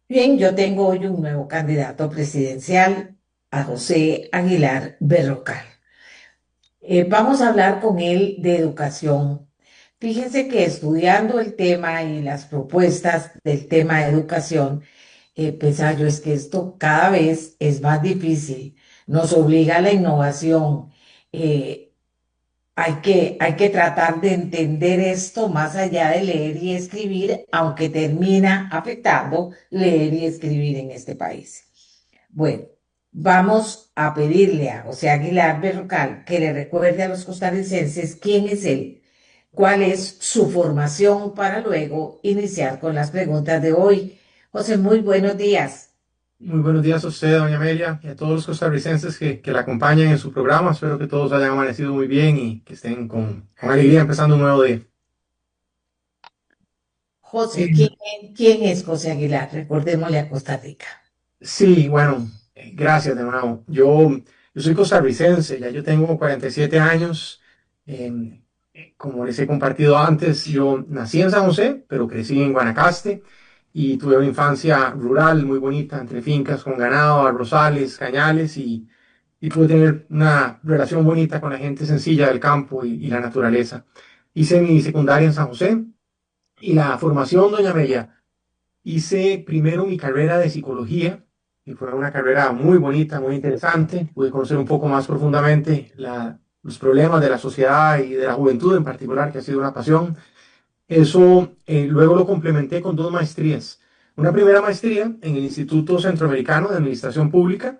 Bien, yo tengo hoy un nuevo candidato presidencial, a José Aguilar Berrocal. Vamos a hablar con él de educación. Fíjense que estudiando el tema y las propuestas del tema de educación, pensaba yo, es que esto cada vez es más difícil, nos obliga a la innovación. eh, hay que tratar de entender esto más allá de leer y escribir, aunque termina afectando leer y escribir en este país. Bueno, vamos a pedirle a José Aguilar Berrocal que le recuerde a los costarricenses quién es él, cuál es su formación para luego iniciar con las preguntas de hoy. José, muy buenos días. Muy buenos días a usted, doña Amelia, y a todos los costarricenses que la acompañan en su programa. Espero que todos hayan amanecido muy bien y que estén con alegría empezando un nuevo día. José, Eh, ¿quién es José Aguilar? Recordémosle a Costa Rica. sí, bueno, gracias de nuevo. Yo soy costarricense, ya yo tengo 47 años. Como les he compartido antes, yo nací en San José, pero crecí en Guanacaste y tuve una infancia rural muy bonita, entre fincas con ganado, arrozales, cañales y pude tener una relación bonita con la gente sencilla del campo y la naturaleza. Hice mi secundaria en San José y la formación, doña Amelia, hice primero mi carrera de psicología, y fue una carrera muy bonita, muy interesante. Pude conocer un poco más profundamente los problemas de la sociedad y de la juventud en particular, que ha sido una pasión. Eso luego lo complementé con dos maestrías. Una primera maestría en el Instituto Centroamericano de Administración Pública,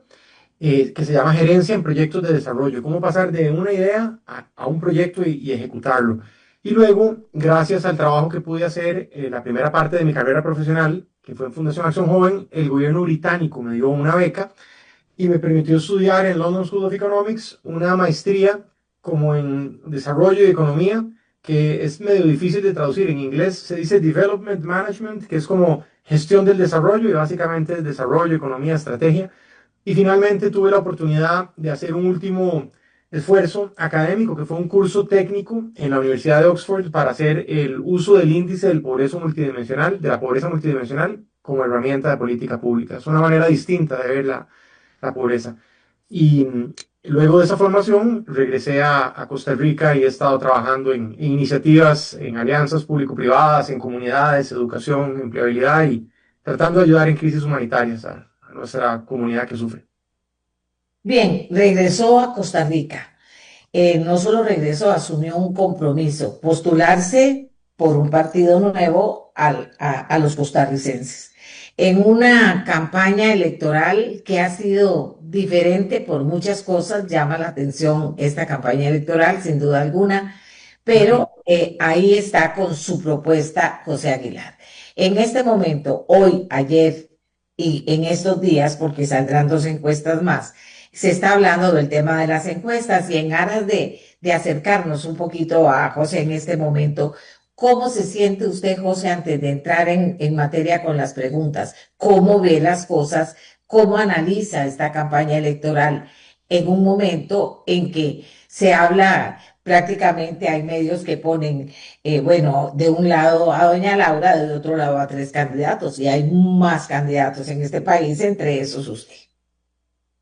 que se llama Gerencia en Proyectos de Desarrollo, cómo pasar de una idea a un proyecto y ejecutarlo. Y luego, gracias al trabajo que pude hacer, la primera parte de mi carrera profesional, que fue en Fundación Acción Joven, el gobierno británico me dio una beca y me permitió estudiar en London School of Economics una maestría como en desarrollo y economía, que es medio difícil de traducir. En inglés se dice Development Management, que es como gestión del desarrollo y básicamente es desarrollo, economía, estrategia. Y finalmente tuve la oportunidad de hacer un último esfuerzo académico, que fue un curso técnico en la Universidad de Oxford para hacer el uso del índice del pobreza multidimensional, de la pobreza multidimensional, como herramienta de política pública. Es una manera distinta de ver la pobreza. Y luego de esa formación regresé a Costa Rica y he estado trabajando en iniciativas, en alianzas público-privadas, en comunidades, educación, empleabilidad y tratando de ayudar en crisis humanitarias a nuestra comunidad que sufre. Bien, regresó a Costa Rica. No solo regresó, asumió un compromiso, postularse por un partido nuevo a los costarricenses. En una campaña electoral que ha sido diferente por muchas cosas, llama la atención esta campaña electoral, sin duda alguna, pero ahí está con su propuesta José Aguilar. En este momento, hoy, ayer y en estos días, porque saldrán dos encuestas más, se está hablando del tema de las encuestas y en aras de acercarnos un poquito a José en este momento, ¿cómo se siente usted, José, antes de entrar en materia con las preguntas? ¿Cómo ve las cosas? ¿Cómo analiza esta campaña electoral en un momento en que se habla prácticamente, hay medios que ponen, bueno, de un lado a doña Laura, de otro lado a tres candidatos, y hay más candidatos en este país, entre esos usted?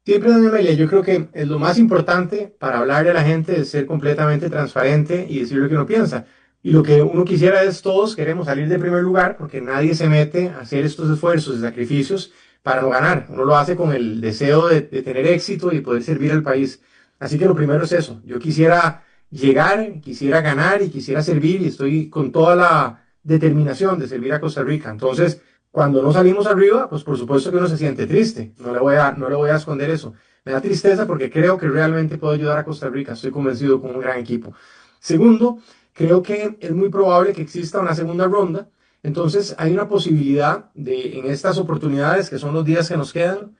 Siempre, doña Amelia, yo creo que es lo más importante para hablarle a la gente es ser completamente transparente y decir lo que uno piensa. Y lo que uno quisiera es todos queremos salir de primer lugar porque nadie se mete a hacer estos esfuerzos y sacrificios para no ganar. Uno lo hace con el deseo de tener éxito y poder servir al país. Así que lo primero es eso. Yo quisiera llegar, quisiera ganar y quisiera servir y estoy con toda la determinación de servir a Costa Rica. Entonces, cuando no salimos arriba, pues por supuesto que uno se siente triste, no le voy a esconder eso. Me da tristeza porque creo que realmente puedo ayudar a Costa Rica, estoy convencido con un gran equipo. Segundo, creo que es muy probable que exista una segunda ronda, entonces hay una posibilidad de en estas oportunidades, que son los días que nos quedan,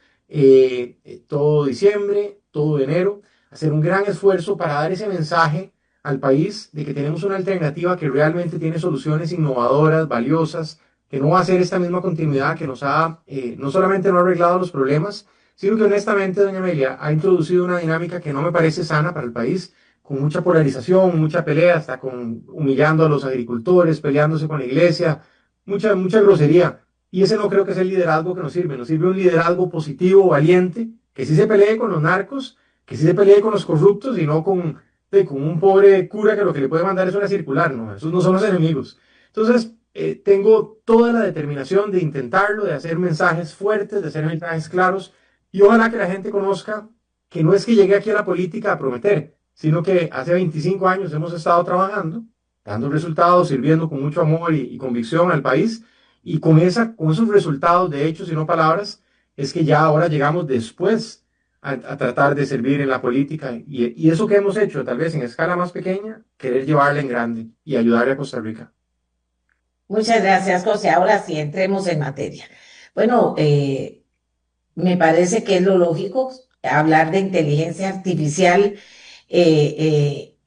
todo diciembre, todo enero, hacer un gran esfuerzo para dar ese mensaje al país de que tenemos una alternativa que realmente tiene soluciones innovadoras, valiosas, que no va a ser esta misma continuidad que nos ha, no solamente no ha arreglado los problemas, sino que honestamente, doña Amelia, ha introducido una dinámica que no me parece sana para el país, con mucha polarización, mucha pelea, hasta con humillando a los agricultores, peleándose con la iglesia, mucha grosería. Y ese no creo que sea el liderazgo que nos sirve un liderazgo positivo, valiente, que sí se pelee con los narcos, que sí se pelee con los corruptos y no con un pobre cura que lo que le puede mandar es una circular, no, esos no son los enemigos. Entonces, tengo toda la determinación de intentarlo, de hacer mensajes fuertes, de hacer mensajes claros, y ojalá que la gente conozca que no es que llegué aquí a la política a prometer, sino que hace 25 años hemos estado trabajando, dando resultados, sirviendo con mucho amor y convicción al país, y con esos resultados de hechos y no palabras, es que ya ahora llegamos después a tratar de servir en la política y eso que hemos hecho, tal vez en escala más pequeña, querer llevarla en grande y ayudarle a Costa Rica. Muchas gracias, José. Ahora sí, entremos en materia. Bueno, me parece que es lo lógico hablar de inteligencia artificial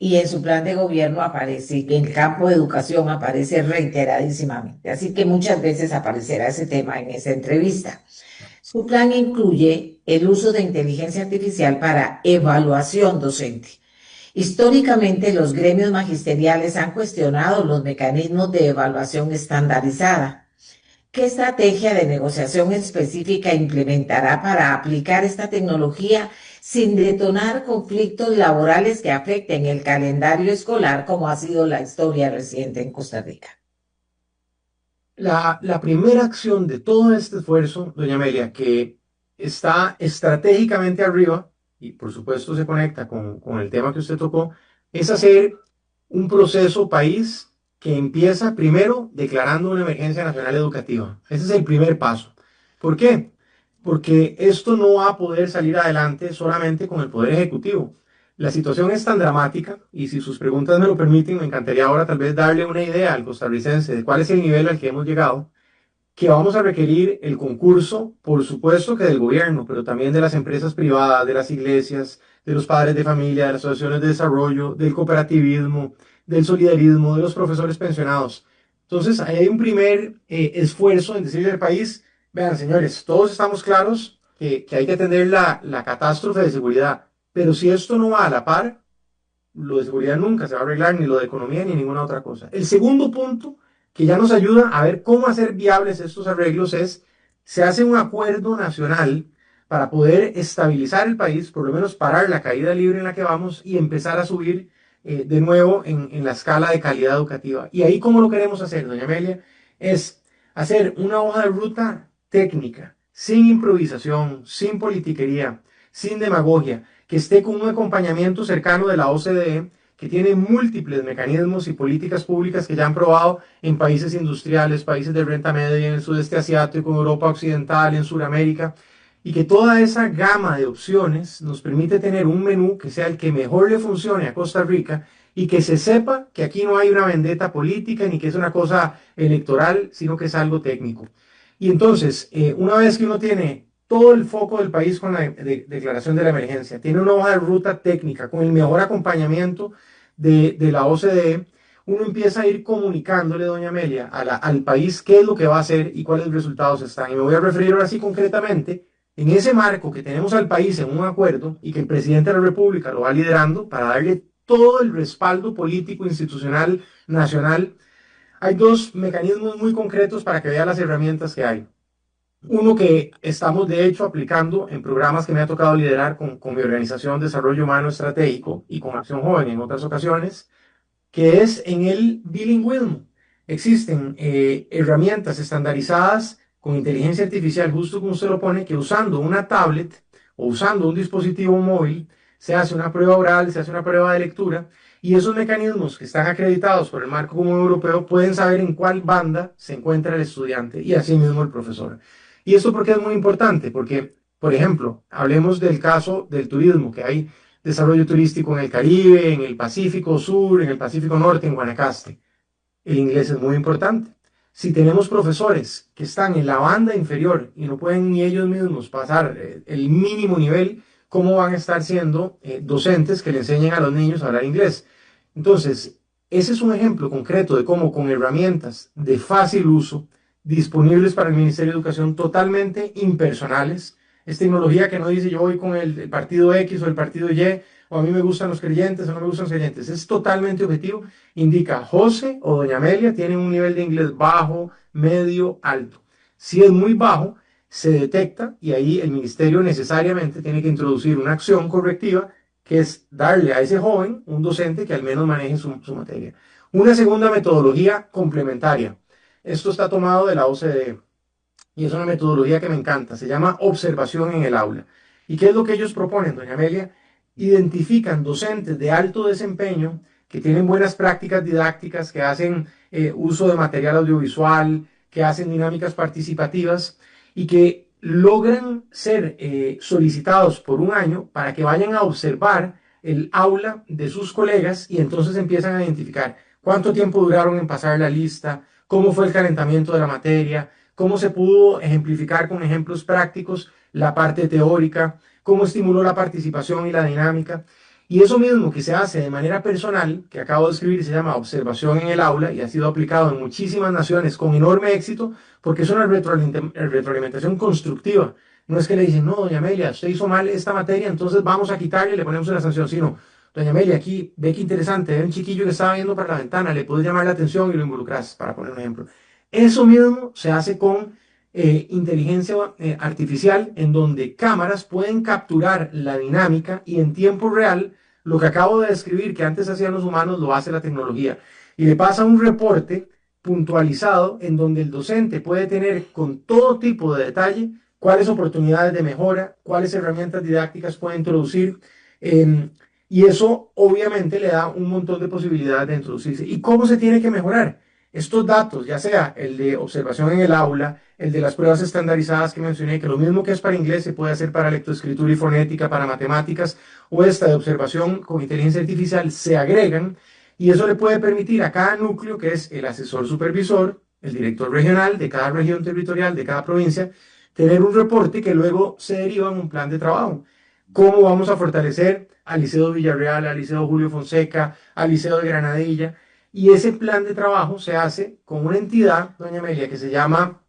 y en su plan de gobierno aparece, que en el campo de educación aparece reiteradísimamente. Así que muchas veces aparecerá ese tema en esa entrevista. Su plan incluye el uso de inteligencia artificial para evaluación docente. Históricamente, los gremios magisteriales han cuestionado los mecanismos de evaluación estandarizada. ¿Qué estrategia de negociación específica implementará para aplicar esta tecnología sin detonar conflictos laborales que afecten el calendario escolar, como ha sido la historia reciente en Costa Rica? La primera acción de todo este esfuerzo, doña Amelia, que está estratégicamente arriba, y por supuesto se conecta con el tema que usted tocó, es hacer un proceso país que empieza primero declarando una emergencia nacional educativa. Ese es el primer paso. ¿Por qué? Porque esto no va a poder salir adelante solamente con el Poder Ejecutivo. La situación es tan dramática y si sus preguntas me lo permiten, me encantaría ahora tal vez darle una idea al costarricense de cuál es el nivel al que hemos llegado, que vamos a requerir el concurso, por supuesto que del gobierno, pero también de las empresas privadas, de las iglesias, de los padres de familia, de las asociaciones de desarrollo, del cooperativismo, del solidarismo, de los profesores pensionados. Entonces, ahí hay un primer esfuerzo en decirle al país, vean señores, todos estamos claros que hay que atender la catástrofe de seguridad, pero si esto no va a la par, lo de seguridad nunca se va a arreglar, ni lo de economía, ni ninguna otra cosa. El segundo punto que ya nos ayuda a ver cómo hacer viables estos arreglos es, se hace un acuerdo nacional para poder estabilizar el país, por lo menos parar la caída libre en la que vamos y empezar a subir de nuevo en la escala de calidad educativa. Y ahí cómo lo queremos hacer, doña Amelia, es hacer una hoja de ruta técnica, sin improvisación, sin politiquería, sin demagogia, que esté con un acompañamiento cercano de la OCDE, que tiene múltiples mecanismos y políticas públicas que ya han probado en países industriales, países de renta media, en el sudeste asiático, en Europa occidental, en Sudamérica, y que toda esa gama de opciones nos permite tener un menú que sea el que mejor le funcione a Costa Rica y que se sepa que aquí no hay una vendetta política ni que es una cosa electoral, sino que es algo técnico. Y entonces, una vez que uno tiene todo el foco del país con la declaración de la emergencia, tiene una hoja de ruta técnica con el mejor acompañamiento de la OCDE, uno empieza a ir comunicándole, doña Amelia, al país qué es lo que va a hacer y cuáles resultados están. Y me voy a referir ahora sí concretamente en ese marco que tenemos al país en un acuerdo y que el presidente de la República lo va liderando para darle todo el respaldo político, institucional, nacional. Hay dos mecanismos muy concretos para que vea las herramientas que hay. Uno que estamos de hecho aplicando en programas que me ha tocado liderar con mi organización Desarrollo Humano Estratégico y con Acción Joven en otras ocasiones, que es en el bilingüismo. Existen herramientas estandarizadas con inteligencia artificial, justo como usted lo pone, que usando una tablet o usando un dispositivo móvil se hace una prueba oral, se hace una prueba de lectura y esos mecanismos que están acreditados por el marco común europeo pueden saber en cuál banda se encuentra el estudiante y así mismo el profesor. ¿Y esto por qué es muy importante? Porque, por ejemplo, hablemos del caso del turismo, que hay desarrollo turístico en el Caribe, en el Pacífico Sur, en el Pacífico Norte, en Guanacaste. El inglés es muy importante. Si tenemos profesores que están en la banda inferior y no pueden ni ellos mismos pasar el mínimo nivel, ¿cómo van a estar siendo docentes que le enseñen a los niños a hablar inglés? Entonces, ese es un ejemplo concreto de cómo con herramientas de fácil uso, disponibles para el Ministerio de Educación, totalmente impersonales, es tecnología que no dice yo voy con el partido X o el partido Y, o a mí me gustan los creyentes o no me gustan los creyentes. Es totalmente objetivo. Indica José o Doña Amelia tienen un nivel de inglés bajo, medio, alto. Si es muy bajo, se detecta y ahí el ministerio necesariamente tiene que introducir una acción correctiva que es darle a ese joven un docente que al menos maneje su materia. Una segunda metodología complementaria. Esto está tomado de la OCDE y es una metodología que me encanta. Se llama observación en el aula. ¿Y qué es lo que ellos proponen, doña Amelia? Identifican docentes de alto desempeño que tienen buenas prácticas didácticas, que hacen uso de material audiovisual, que hacen dinámicas participativas y que logran ser solicitados por un año para que vayan a observar el aula de sus colegas y entonces empiezan a identificar cuánto tiempo duraron en pasar la lista, cómo fue el calentamiento de la materia, cómo se pudo ejemplificar con ejemplos prácticos la parte teórica, cómo estimuló la participación y la dinámica. Y eso mismo que se hace de manera personal, que acabo de escribir, se llama observación en el aula y ha sido aplicado en muchísimas naciones con enorme éxito, porque es una retroalimentación constructiva. No es que le dicen, no, doña Amelia, usted hizo mal esta materia, entonces vamos a quitarle y le ponemos una sanción, sino, doña Amelia, aquí ve qué interesante, ve un chiquillo que estaba viendo para la ventana, le puedes llamar la atención y lo involucras, para poner un ejemplo. Eso mismo se hace con inteligencia artificial, en donde cámaras pueden capturar la dinámica y en tiempo real lo que acabo de describir, que antes hacían los humanos, lo hace la tecnología. Y le pasa un reporte puntualizado en donde el docente puede tener con todo tipo de detalle cuáles oportunidades de mejora, cuáles herramientas didácticas puede introducir. Y eso obviamente le da un montón de posibilidades de introducirse. ¿Y cómo se tiene que mejorar? Estos datos, ya sea el de observación en el aula, el de las pruebas estandarizadas que mencioné, que lo mismo que es para inglés se puede hacer para lectoescritura y fonética, para matemáticas, o esta de observación con inteligencia artificial, se agregan y eso le puede permitir a cada núcleo, que es el asesor supervisor, el director regional de cada región territorial, de cada provincia, tener un reporte que luego se deriva en un plan de trabajo. ¿Cómo vamos a fortalecer al Liceo Villarreal, al Liceo Julio Fonseca, al Liceo de Granadilla? Y ese plan de trabajo se hace con una entidad, doña Amelia, que se llama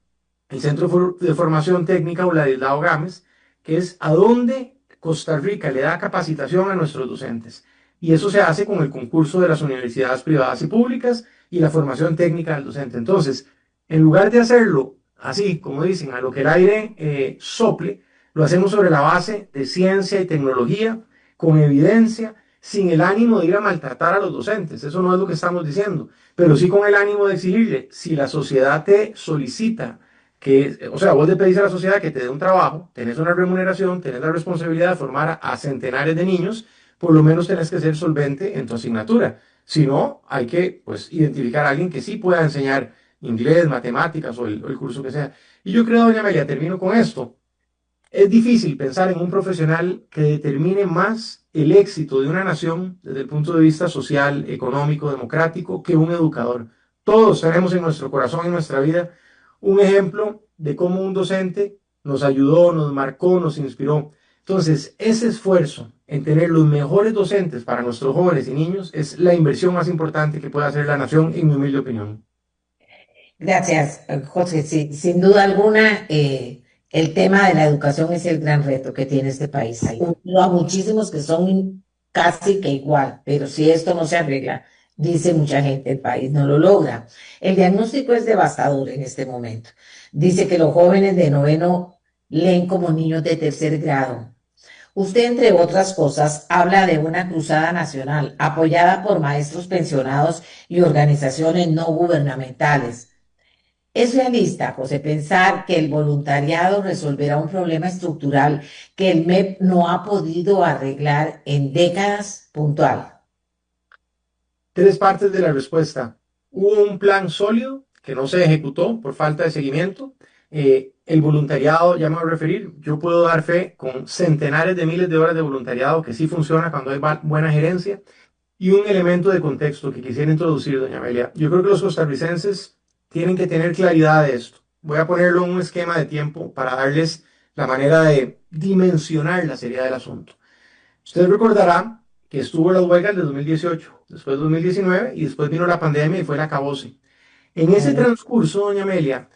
el Centro de Formación Técnica Ladislao Gámez, que es a donde Costa Rica le da capacitación a nuestros docentes. Y eso se hace con el concurso de las universidades privadas y públicas y la formación técnica del docente. Entonces, en lugar de hacerlo así, como dicen, a lo que el aire sople, lo hacemos sobre la base de ciencia y tecnología, con evidencia, sin el ánimo de ir a maltratar a los docentes. Eso no es lo que estamos diciendo, pero sí con el ánimo de exigirle, si la sociedad te solicita que, o sea, vos le pedís a la sociedad que te dé un trabajo, tenés una remuneración, tenés la responsabilidad de formar a centenares de niños, por lo menos tenés que ser solvente en tu asignatura. Si no, hay que, pues, identificar a alguien que sí pueda enseñar inglés, matemáticas o el curso que sea. Y yo creo, doña Amelia, termino con esto. Es difícil pensar en un profesional que determine más el éxito de una nación desde el punto de vista social, económico, democrático, que un educador. Todos tenemos en nuestro corazón, en nuestra vida, un ejemplo de cómo un docente nos ayudó, nos marcó, nos inspiró. Entonces, ese esfuerzo en tener los mejores docentes para nuestros jóvenes y niños es la inversión más importante que puede hacer la nación, en mi humilde opinión. Gracias, José. Sí, sin duda alguna, el tema de la educación es el gran reto que tiene este país. Unido a muchísimos que son casi que igual, pero si esto no se arregla, dice mucha gente, el país no lo logra. El diagnóstico es devastador en este momento. Dice que los jóvenes de noveno leen como niños de tercer grado. Usted, entre otras cosas, habla de una cruzada nacional apoyada por maestros pensionados y organizaciones no gubernamentales. Es realista, José, pensar que el voluntariado resolverá un problema estructural que el MEP no ha podido arreglar en décadas puntual. Tres partes de la respuesta. Hubo un plan sólido que no se ejecutó por falta de seguimiento. El voluntariado, ya me voy a referir, yo puedo dar fe con centenares de miles de horas de voluntariado que sí funciona cuando hay buena gerencia. Y un elemento de contexto que quisiera introducir, doña Amelia. Yo creo que los costarricenses tienen que tener claridad de esto. Voy a ponerlo en un esquema de tiempo para darles la manera de dimensionar la seriedad del asunto. Usted recordará que estuvo las huelgas de 2018, después 2019 y después vino la pandemia y fue el acabose. En ese transcurso, doña Amelia,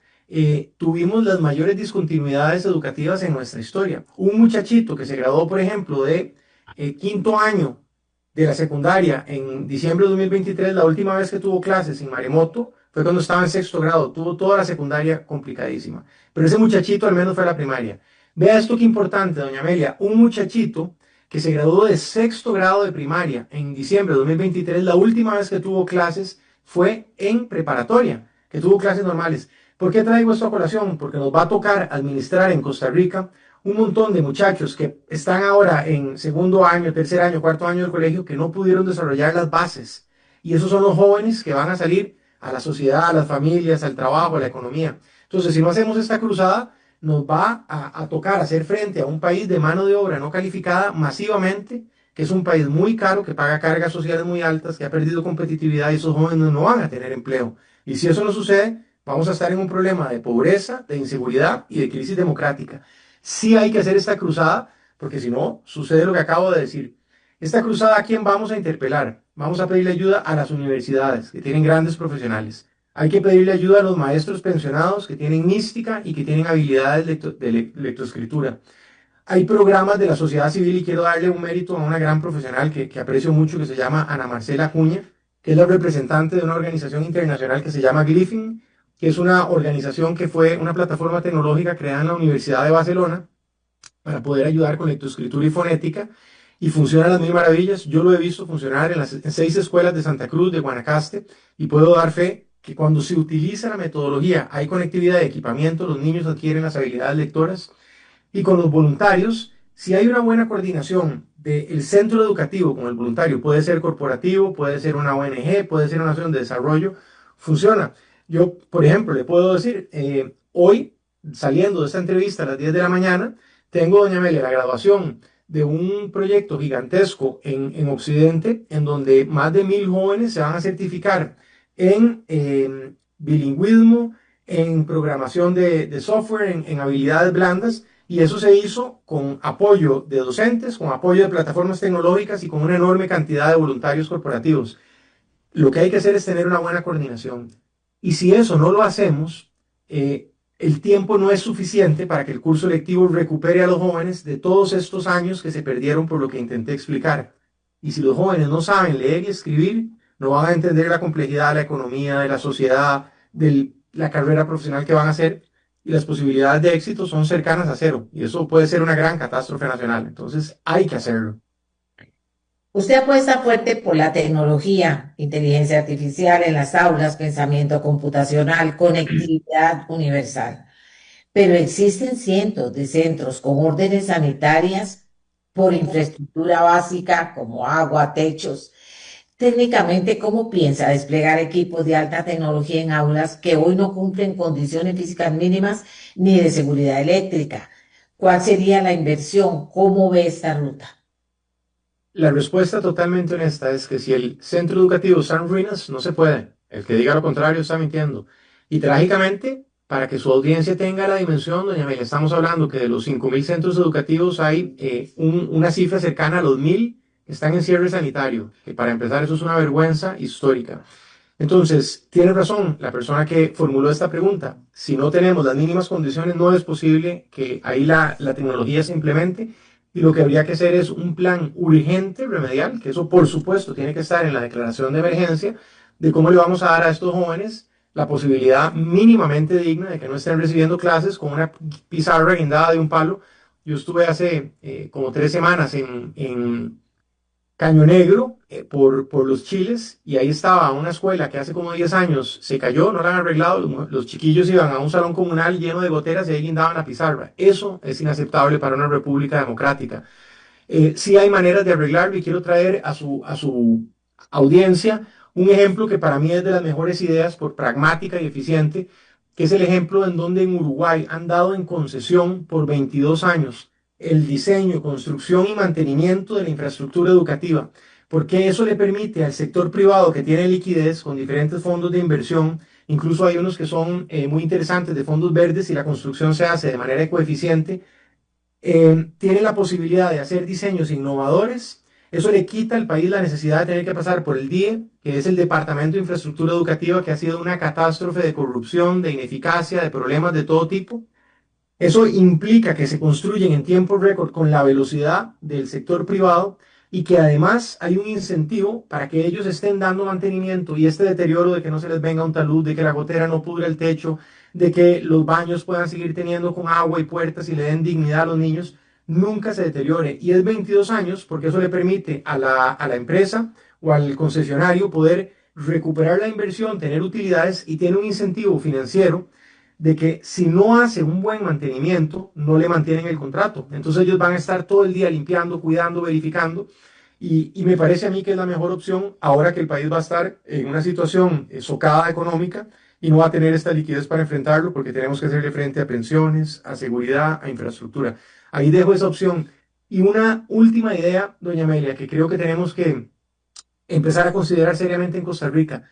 tuvimos las mayores discontinuidades educativas en nuestra historia. Un muchachito que se graduó, por ejemplo, de quinto año de la secundaria en diciembre de 2023, la última vez que tuvo clases en Maremoto fue cuando estaba en sexto grado, tuvo toda la secundaria complicadísima. Pero ese muchachito al menos fue a la primaria. Vea esto qué importante, doña Amelia, un muchachito que se graduó de sexto grado de primaria en diciembre de 2023, la última vez que tuvo clases fue en preparatoria, que tuvo clases normales. ¿Por qué traigo esto a colación? Porque nos va a tocar administrar en Costa Rica un montón de muchachos que están ahora en segundo año, tercer año, cuarto año del colegio que no pudieron desarrollar las bases. Y esos son los jóvenes que van a salir a la sociedad, a las familias, al trabajo, a la economía. Entonces, si no hacemos esta cruzada, nos va a tocar hacer frente a un país de mano de obra no calificada masivamente, que es un país muy caro, que paga cargas sociales muy altas, que ha perdido competitividad y esos jóvenes no van a tener empleo. Y si eso no sucede, vamos a estar en un problema de pobreza, de inseguridad y de crisis democrática. Sí hay que hacer esta cruzada, porque si no, sucede lo que acabo de decir. Esta cruzada, ¿a quién vamos a interpelar? Vamos a pedirle ayuda a las universidades, que tienen grandes profesionales. Hay que pedirle ayuda a los maestros pensionados que tienen mística y que tienen habilidades de lectoescritura. Hay programas de la sociedad civil y quiero darle un mérito a una gran profesional que aprecio mucho, que se llama Ana Marcela Acuña, que es la representante de una organización internacional que se llama Glyphing, que es una organización que fue una plataforma tecnológica creada en la Universidad de Barcelona para poder ayudar con lectoescritura y fonética, y funciona a las mil maravillas. Yo lo he visto funcionar en 6 escuelas de Santa Cruz, de Guanacaste, y puedo dar fe que cuando se utiliza la metodología, hay conectividad de equipamiento, los niños adquieren las habilidades lectoras, y con los voluntarios, si hay una buena coordinación del centro educativo con el voluntario, puede ser corporativo, puede ser una ONG, puede ser una acción de desarrollo, funciona. Yo, por ejemplo, le puedo decir, hoy, saliendo de esta entrevista a las 10 de la mañana, tengo, doña Amelia, la graduación de un proyecto gigantesco en Occidente, en donde más de 1000 jóvenes se van a certificar en bilingüismo, en programación de software, en habilidades blandas, y eso se hizo con apoyo de docentes, con apoyo de plataformas tecnológicas y con una enorme cantidad de voluntarios corporativos. Lo que hay que hacer es tener una buena coordinación. Y si eso no lo hacemos, el tiempo no es suficiente para que el curso lectivo recupere a los jóvenes de todos estos años que se perdieron por lo que intenté explicar. Y si los jóvenes no saben leer y escribir, no van a entender la complejidad de la economía, de la sociedad, de la carrera profesional que van a hacer, y las posibilidades de éxito son cercanas a cero. Y eso puede ser una gran catástrofe nacional. Entonces hay que hacerlo. Usted apuesta fuerte por la tecnología, inteligencia artificial en las aulas, pensamiento computacional, conectividad universal. Pero existen cientos de centros con órdenes sanitarias por infraestructura básica como agua, techos. Técnicamente, ¿cómo piensa desplegar equipos de alta tecnología en aulas que hoy no cumplen condiciones físicas mínimas ni de seguridad eléctrica? ¿Cuál sería la inversión? ¿Cómo ve esta ruta? La respuesta totalmente honesta es que si el centro educativo está en ruinas, no se puede. El que diga lo contrario está mintiendo. Y trágicamente, para que su audiencia tenga la dimensión, doña Amelia, estamos hablando que de los 5000 centros educativos hay una cifra cercana a los 1000 que están en cierre sanitario, que para empezar eso es una vergüenza histórica. Entonces, tiene razón la persona que formuló esta pregunta. Si no tenemos las mínimas condiciones, no es posible que ahí la tecnología se implemente, y lo que habría que hacer es un plan urgente, remedial, que eso por supuesto tiene que estar en la declaración de emergencia, de cómo le vamos a dar a estos jóvenes la posibilidad mínimamente digna de que no estén recibiendo clases con una pizarra guindada de un palo. Yo estuve hace como 3 semanas en Caño Negro, por los Chiles, y ahí estaba una escuela que hace como 10 años se cayó, no la han arreglado, los chiquillos iban a un salón comunal lleno de goteras y ahí guindaban la pizarra. Eso es inaceptable para una república democrática. Sí hay maneras de arreglarlo, y quiero traer a su audiencia un ejemplo que para mí es de las mejores ideas por pragmática y eficiente, que es el ejemplo en donde en Uruguay han dado en concesión por 22 años el diseño, construcción y mantenimiento de la infraestructura educativa, porque eso le permite al sector privado que tiene liquidez con diferentes fondos de inversión, incluso hay unos que son muy interesantes de fondos verdes, y la construcción se hace de manera coeficiente, tiene la posibilidad de hacer diseños innovadores. Eso le quita al país la necesidad de tener que pasar por el DIE, que es el Departamento de Infraestructura Educativa, que ha sido una catástrofe de corrupción, de ineficacia, de problemas de todo tipo. Eso implica que se construyen en tiempo récord con la velocidad del sector privado, y que además hay un incentivo para que ellos estén dando mantenimiento y este deterioro de que no se les venga un talud, de que la gotera no pudra el techo, de que los baños puedan seguir teniendo con agua y puertas y le den dignidad a los niños, nunca se deteriore. Y es 22 años porque eso le permite a la empresa o al concesionario poder recuperar la inversión, tener utilidades y tiene un incentivo financiero de que si no hace un buen mantenimiento, no le mantienen el contrato. Entonces ellos van a estar todo el día limpiando, cuidando, verificando. Y me parece a mí que es la mejor opción ahora que el país va a estar en una situación socada económica y no va a tener esta liquidez para enfrentarlo porque tenemos que hacerle frente a pensiones, a seguridad, a infraestructura. Ahí dejo esa opción. Y una última idea, doña Amelia, que creo que tenemos que empezar a considerar seriamente en Costa Rica.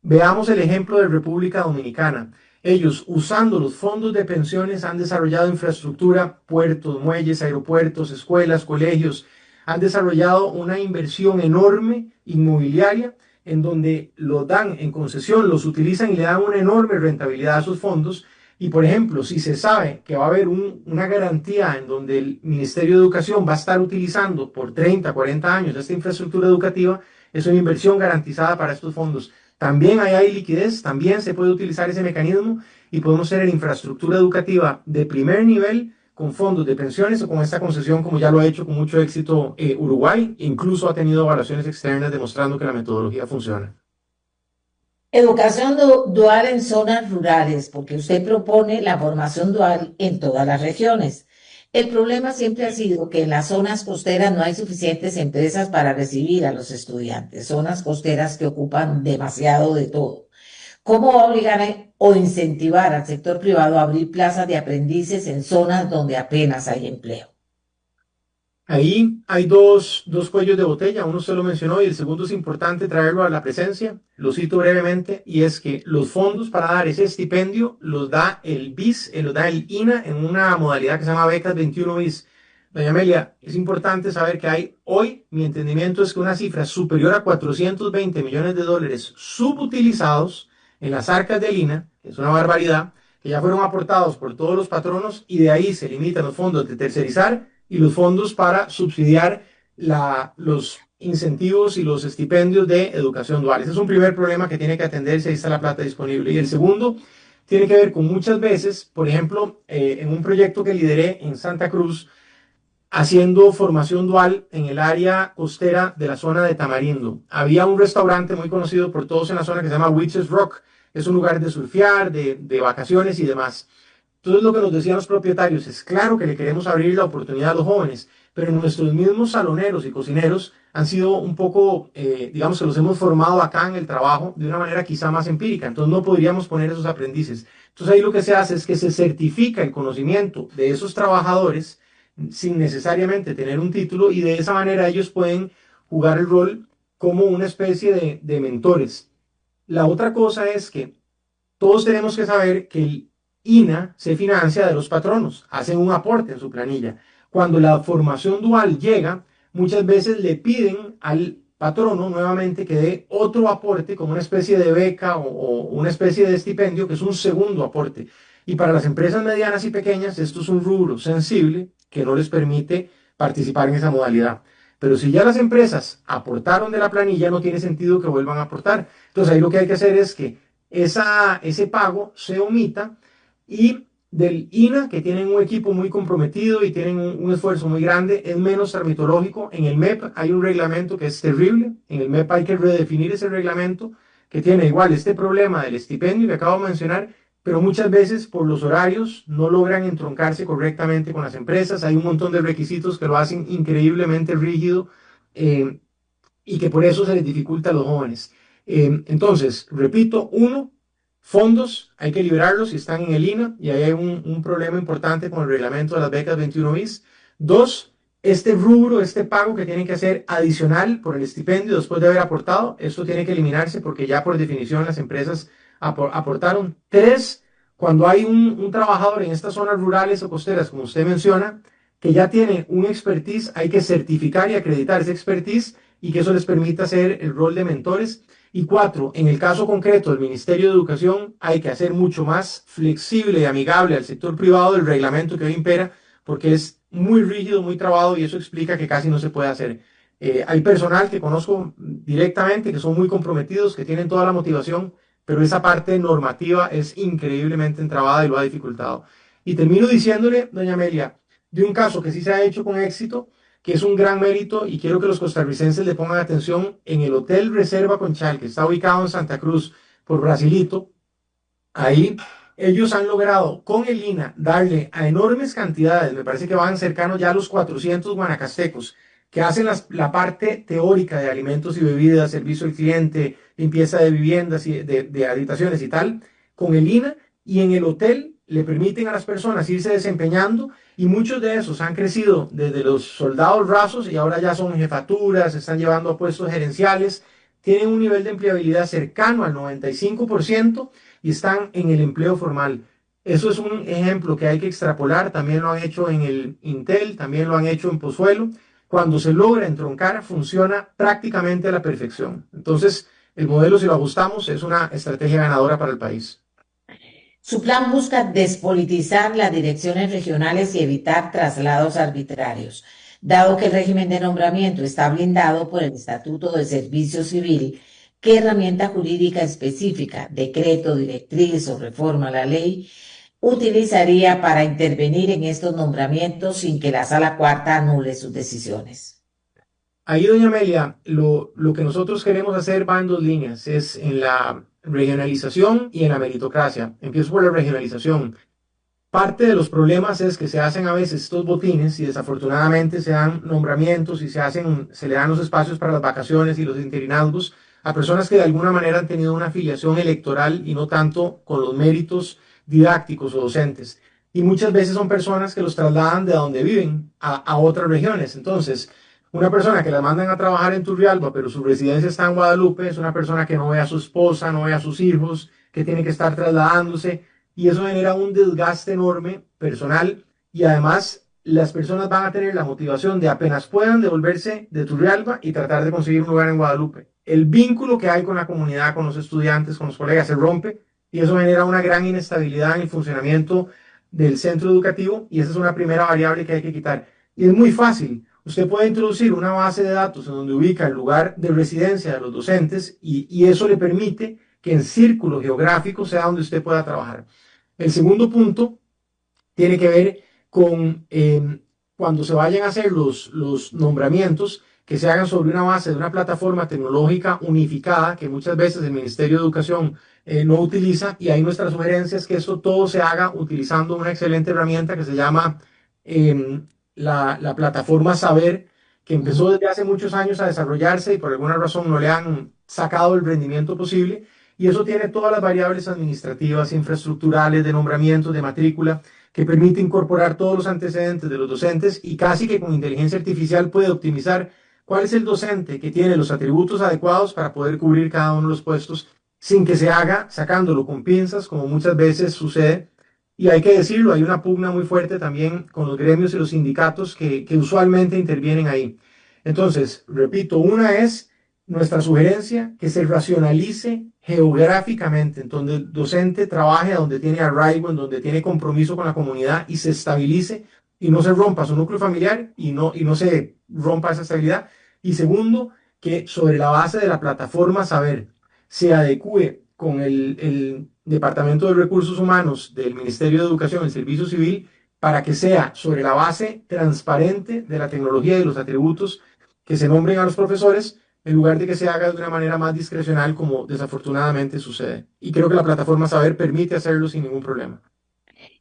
Veamos el ejemplo de República Dominicana. Ellos, usando los fondos de pensiones, han desarrollado infraestructura, puertos, muelles, aeropuertos, escuelas, colegios. Han desarrollado una inversión enorme inmobiliaria en donde los dan en concesión, los utilizan y le dan una enorme rentabilidad a esos fondos. Y, por ejemplo, si se sabe que va a haber una garantía en donde el Ministerio de Educación va a estar utilizando por 30, 40 años esta infraestructura educativa, es una inversión garantizada para estos fondos. También hay liquidez, también se puede utilizar ese mecanismo y podemos tener infraestructura educativa de primer nivel con fondos de pensiones o con esta concesión como ya lo ha hecho con mucho éxito Uruguay, incluso ha tenido evaluaciones externas demostrando que la metodología funciona. Educación dual en zonas rurales, porque usted propone la formación dual en todas las regiones. El problema siempre ha sido que en las zonas costeras no hay suficientes empresas para recibir a los estudiantes, zonas costeras que ocupan demasiado de todo. ¿Cómo va a obligar o incentivar al sector privado a abrir plazas de aprendices en zonas donde apenas hay empleo? Ahí hay dos cuellos de botella, uno se lo mencionó y el segundo es importante traerlo a la presencia, lo cito brevemente, y es que los fondos para dar ese estipendio los da el BIS, los da el INA en una modalidad que se llama becas 21 BIS. Doña Amelia, es importante saber que hay hoy, mi entendimiento es que una cifra superior a 420 millones de dólares subutilizados en las arcas del INA, que es una barbaridad, que ya fueron aportados por todos los patronos y de ahí se limitan los fondos de tercerizar y los fondos para subsidiar los incentivos y los estipendios de educación dual. Ese es un primer problema que tiene que atenderse, ahí está la plata disponible. Y el segundo tiene que ver con muchas veces, por ejemplo, en un proyecto que lideré en Santa Cruz, haciendo formación dual en el área costera de la zona de Tamarindo. Había un restaurante muy conocido por todos en la zona que se llama Witches Rock. Es un lugar de surfear, de vacaciones y demás. Entonces lo que nos decían los propietarios es claro que le queremos abrir la oportunidad a los jóvenes, pero nuestros mismos saloneros y cocineros han sido un poco, digamos que los hemos formado acá en el trabajo de una manera quizá más empírica, entonces no podríamos poner esos aprendices. Entonces ahí lo que se hace es que se certifica el conocimiento de esos trabajadores sin necesariamente tener un título y de esa manera ellos pueden jugar el rol como una especie de mentores. La otra cosa es que todos tenemos que saber que el INA se financia de los patronos, hacen un aporte en su planilla. Cuando la formación dual llega, muchas veces le piden al patrono nuevamente que dé otro aporte como una especie de beca o una especie de estipendio que es un segundo aporte. Y para las empresas medianas y pequeñas esto es un rubro sensible que no les permite participar en esa modalidad. Pero si ya las empresas aportaron de la planilla, no tiene sentido que vuelvan a aportar. Entonces ahí lo que hay que hacer es que ese pago se omita y del INA, que tienen un equipo muy comprometido y tienen un esfuerzo muy grande, es menos termitológico. En el MEP hay un reglamento que es terrible. En el MEP hay que redefinir ese reglamento que tiene igual este problema del estipendio que acabo de mencionar, pero muchas veces por los horarios no logran entroncarse correctamente con las empresas. Hay un montón de requisitos que lo hacen increíblemente rígido y que por eso se les dificulta a los jóvenes. Entonces, repito, uno, fondos, hay que liberarlos si están en el INA y ahí hay un problema importante con el reglamento de las becas 21 bis. Dos, este rubro, este pago que tienen que hacer adicional por el estipendio después de haber aportado, esto tiene que eliminarse porque ya por definición las empresas aportaron. Tres, cuando hay un trabajador en estas zonas rurales o costeras, como usted menciona, que ya tiene un expertise, hay que certificar y acreditar ese expertise y que eso les permita hacer el rol de mentores. Y cuatro, en el caso concreto del Ministerio de Educación, hay que hacer mucho más flexible y amigable al sector privado el reglamento que hoy impera, porque es muy rígido, muy trabado y eso explica que casi no se puede hacer. Hay personal que conozco directamente que son muy comprometidos, que tienen toda la motivación, pero esa parte normativa es increíblemente entrabada y lo ha dificultado. Y termino diciéndole, doña Amelia, de un caso que sí se ha hecho con éxito, que es un gran mérito y quiero que los costarricenses le pongan atención en el Hotel Reserva Conchal, que está ubicado en Santa Cruz por Brasilito. Ahí ellos han logrado con el INA darle a enormes cantidades, me parece que van cercanos ya a los 400 guanacastecos, que hacen la parte teórica de alimentos y bebidas, servicio al cliente, limpieza de viviendas y de habitaciones y tal, con el INA, y en el hotel le permiten a las personas irse desempeñando y muchos de esos han crecido desde los soldados rasos y ahora ya son jefaturas, se están llevando a puestos gerenciales, tienen un nivel de empleabilidad cercano al 95% y están en el empleo formal. Eso es un ejemplo que hay que extrapolar, también lo han hecho en el Intel, también lo han hecho en Pozuelo. Cuando se logra entroncar, funciona prácticamente a la perfección. Entonces, el modelo, si lo ajustamos, es una estrategia ganadora para el país. Su plan busca despolitizar las direcciones regionales y evitar traslados arbitrarios, dado que el régimen de nombramiento está blindado por el Estatuto de Servicio Civil. ¿Qué herramienta jurídica específica, decreto, directriz o reforma a la ley, utilizaría para intervenir en estos nombramientos sin que la Sala Cuarta anule sus decisiones? Ahí, doña Amelia, lo que nosotros queremos hacer va en dos líneas, es en la regionalización y en la meritocracia. Empiezo por la regionalización. Parte de los problemas es que se hacen a veces estos botines y desafortunadamente se dan nombramientos y se le dan los espacios para las vacaciones y los interinazgos a personas que de alguna manera han tenido una afiliación electoral y no tanto con los méritos didácticos o docentes. Y muchas veces son personas que los trasladan de donde viven a otras regiones. Entonces, una persona que la mandan a trabajar en Turrialba, pero su residencia está en Guadalupe, es una persona que no ve a su esposa, no ve a sus hijos, que tiene que estar trasladándose y eso genera un desgaste enorme personal y además las personas van a tener la motivación de apenas puedan devolverse de Turrialba y tratar de conseguir un lugar en Guadalupe. El vínculo que hay con la comunidad, con los estudiantes, con los colegas se rompe y eso genera una gran inestabilidad en el funcionamiento del centro educativo y esa es una primera variable que hay que quitar. Y es muy fácil. Usted puede introducir una base de datos en donde ubica el lugar de residencia de los docentes y eso le permite que en círculo geográfico sea donde usted pueda trabajar. El segundo punto tiene que ver con cuando se vayan a hacer los nombramientos, que se hagan sobre una base de una plataforma tecnológica unificada, que muchas veces el Ministerio de Educación no utiliza, y ahí nuestra sugerencia es que esto todo se haga utilizando una excelente herramienta que se llama la plataforma Saber, que empezó desde hace muchos años a desarrollarse y por alguna razón no le han sacado el rendimiento posible y eso tiene todas las variables administrativas, infraestructurales, de nombramientos, de matrícula, que permite incorporar todos los antecedentes de los docentes y casi que con inteligencia artificial puede optimizar cuál es el docente que tiene los atributos adecuados para poder cubrir cada uno de los puestos sin que se haga sacándolo con pinzas, como muchas veces sucede. Y hay que decirlo, hay una pugna muy fuerte también con los gremios y los sindicatos que usualmente intervienen ahí. Entonces, repito, una es nuestra sugerencia que se racionalice geográficamente, en donde el docente trabaje donde tiene arraigo, en donde tiene compromiso con la comunidad y se estabilice y no se rompa su núcleo familiar y no se rompa esa estabilidad. Y segundo, que sobre la base de la plataforma Saber se adecue con el Departamento de Recursos Humanos del Ministerio de Educación, el Servicio Civil, para que sea sobre la base transparente de la tecnología y los atributos que se nombren a los profesores en lugar de que se haga de una manera más discrecional como desafortunadamente sucede. Y creo que la plataforma Saber permite hacerlo sin ningún problema.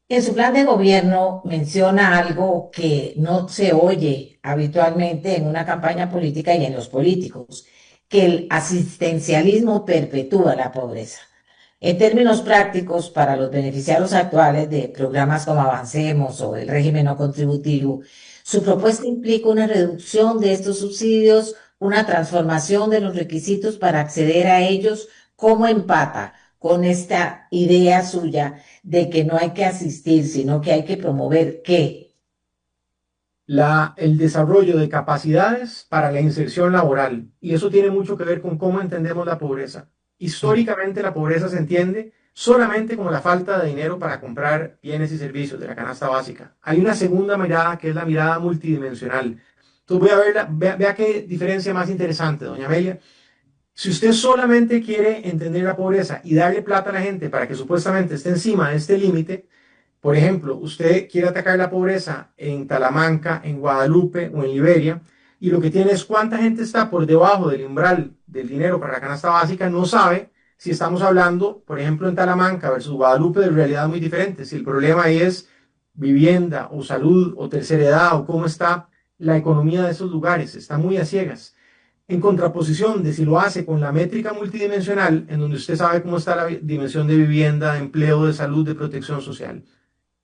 En su plan de gobierno menciona algo que no se oye habitualmente en una campaña política y en los políticos, que el asistencialismo perpetúa la pobreza. En términos prácticos, para los beneficiarios actuales de programas como Avancemos o el régimen no contributivo, su propuesta implica una reducción de estos subsidios, una transformación de los requisitos para acceder a ellos, ¿cómo empata con esta idea suya de que no hay que asistir, sino que hay que promover qué? El desarrollo de capacidades para la inserción laboral. Y eso tiene mucho que ver con cómo entendemos la pobreza. Históricamente la pobreza se entiende solamente como la falta de dinero para comprar bienes y servicios de la canasta básica. Hay una segunda mirada que es la mirada multidimensional, Entonces voy a ver, vea qué diferencia más interesante, doña Amelia. Si usted solamente quiere entender la pobreza y darle plata a la gente para que supuestamente esté encima de este límite, por ejemplo, usted quiere atacar la pobreza en Talamanca, en Guadalupe o en Liberia, y lo que tiene es cuánta gente está por debajo del umbral del dinero para la canasta básica, no sabe si estamos hablando, por ejemplo, en Talamanca versus Guadalupe, de realidad muy diferentes. Si el problema ahí es vivienda o salud o tercera edad o cómo está la economía de esos lugares, está muy a ciegas. En contraposición de si lo hace con la métrica multidimensional, en donde usted sabe cómo está la dimensión de vivienda, de empleo, de salud, de protección social.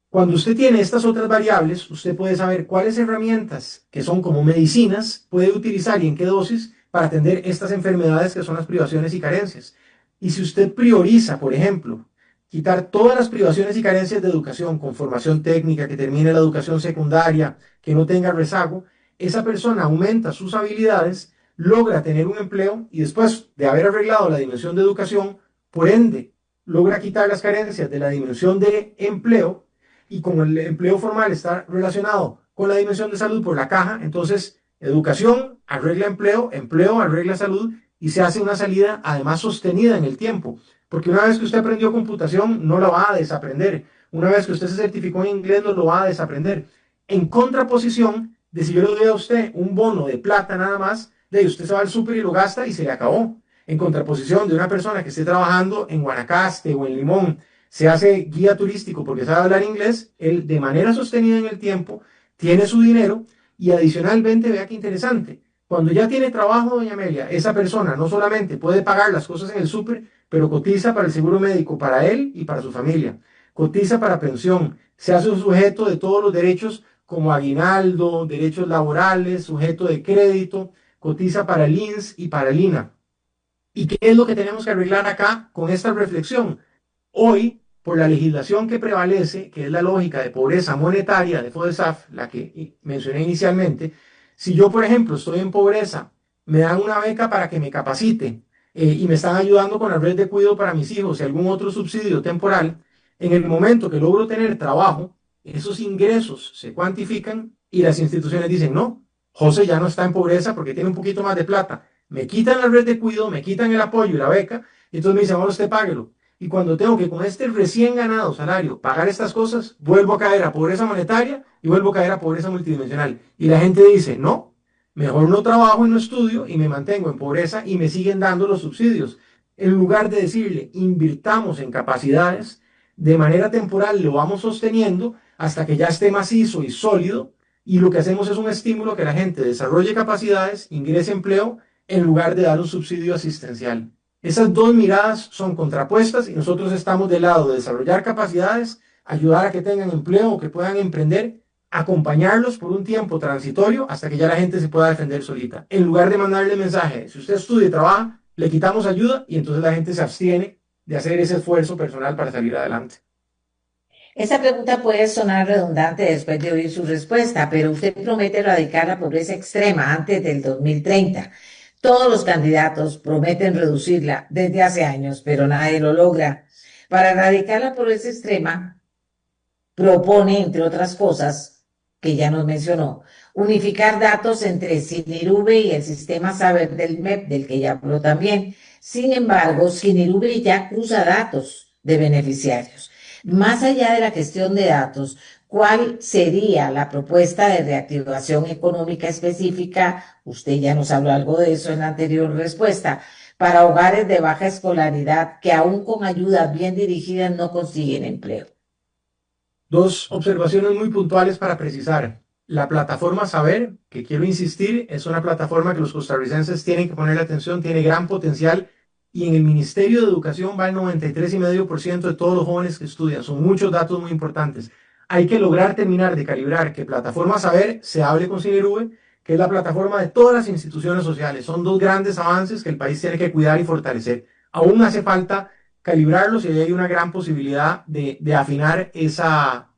Cuando usted tiene estas otras variables, usted puede saber cuáles herramientas, que son como medicinas, puede utilizar y en qué dosis para atender estas enfermedades que son las privaciones y carencias. Y si usted prioriza, por ejemplo, quitar todas las privaciones y carencias de educación con formación técnica, que termine la educación secundaria, que no tenga rezago, esa persona aumenta sus habilidades, logra tener un empleo y después de haber arreglado la dimensión de educación, por ende, logra quitar las carencias de la dimensión de empleo y como el empleo formal está relacionado con la dimensión de salud por la caja, entonces educación arregla empleo, empleo arregla salud y se hace una salida además sostenida en el tiempo. Porque una vez que usted aprendió computación, no la va a desaprender. Una vez que usted se certificó en inglés, no lo va a desaprender. En contraposición de si yo le doy a usted un bono de plata nada más, de usted se va al súper y lo gasta y se le acabó. En contraposición de una persona que esté trabajando en Guanacaste o en Limón, se hace guía turístico porque sabe hablar inglés, él de manera sostenida en el tiempo tiene su dinero y adicionalmente, vea qué interesante, cuando ya tiene trabajo, doña Amelia, esa persona no solamente puede pagar las cosas en el súper, pero cotiza para el seguro médico para él y para su familia, cotiza para pensión, se hace un sujeto de todos los derechos como aguinaldo, derechos laborales, sujeto de crédito, cotiza para el INS y para el INA. ¿Y qué es lo que tenemos que arreglar acá con esta reflexión? Hoy, por la legislación que prevalece, que es la lógica de pobreza monetaria de FODESAF, la que mencioné inicialmente, si yo, por ejemplo, estoy en pobreza, me dan una beca para que me capacite y me están ayudando con la red de cuidado para mis hijos y algún otro subsidio temporal, en el momento que logro tener trabajo, esos ingresos se cuantifican y las instituciones dicen, no, José ya no está en pobreza porque tiene un poquito más de plata. Me quitan la red de cuidado, me quitan el apoyo y la beca, y entonces me dicen, ahora usted páguelo. Y cuando tengo que con este recién ganado salario pagar estas cosas, vuelvo a caer a pobreza monetaria y vuelvo a caer a pobreza multidimensional. Y la gente dice, no, mejor no trabajo y no estudio y me mantengo en pobreza y me siguen dando los subsidios. En lugar de decirle, invirtamos en capacidades, de manera temporal lo vamos sosteniendo hasta que ya esté macizo y sólido y lo que hacemos es un estímulo que la gente desarrolle capacidades, ingrese empleo, en lugar de dar un subsidio asistencial. Esas dos miradas son contrapuestas y nosotros estamos del lado de desarrollar capacidades, ayudar a que tengan empleo o que puedan emprender, acompañarlos por un tiempo transitorio hasta que ya la gente se pueda defender solita. En lugar de mandarle mensaje, si usted estudia y trabaja, le quitamos ayuda y entonces la gente se abstiene de hacer ese esfuerzo personal para salir adelante. Esa pregunta puede sonar redundante después de oír su respuesta, pero usted promete erradicar la pobreza extrema antes del 2030. Todos los candidatos prometen reducirla desde hace años, pero nadie lo logra. Para erradicar la pobreza extrema, propone, entre otras cosas, que ya nos mencionó, unificar datos entre Sinirube y el sistema Saber del MEP, del que ya habló también. Sin embargo, Sinirube ya cruza datos de beneficiarios. Más allá de la gestión de datos, ¿cuál sería la propuesta de reactivación económica específica? Usted ya nos habló algo de eso en la anterior respuesta, para hogares de baja escolaridad que aún con ayudas bien dirigidas no consiguen empleo. Dos observaciones muy puntuales para precisar. La plataforma Saber, que quiero insistir, es una plataforma que los costarricenses tienen que ponerle atención, tiene gran potencial y en el Ministerio de Educación va el 93,5% de todos los jóvenes que estudian. Son muchos datos muy importantes. Hay que lograr terminar de calibrar que plataforma Saber se hable con Cinerube, que es la plataforma de todas las instituciones sociales. Son dos grandes avances que el país tiene que cuidar y fortalecer. Aún hace falta calibrarlos y ahí hay una gran posibilidad de afinar esa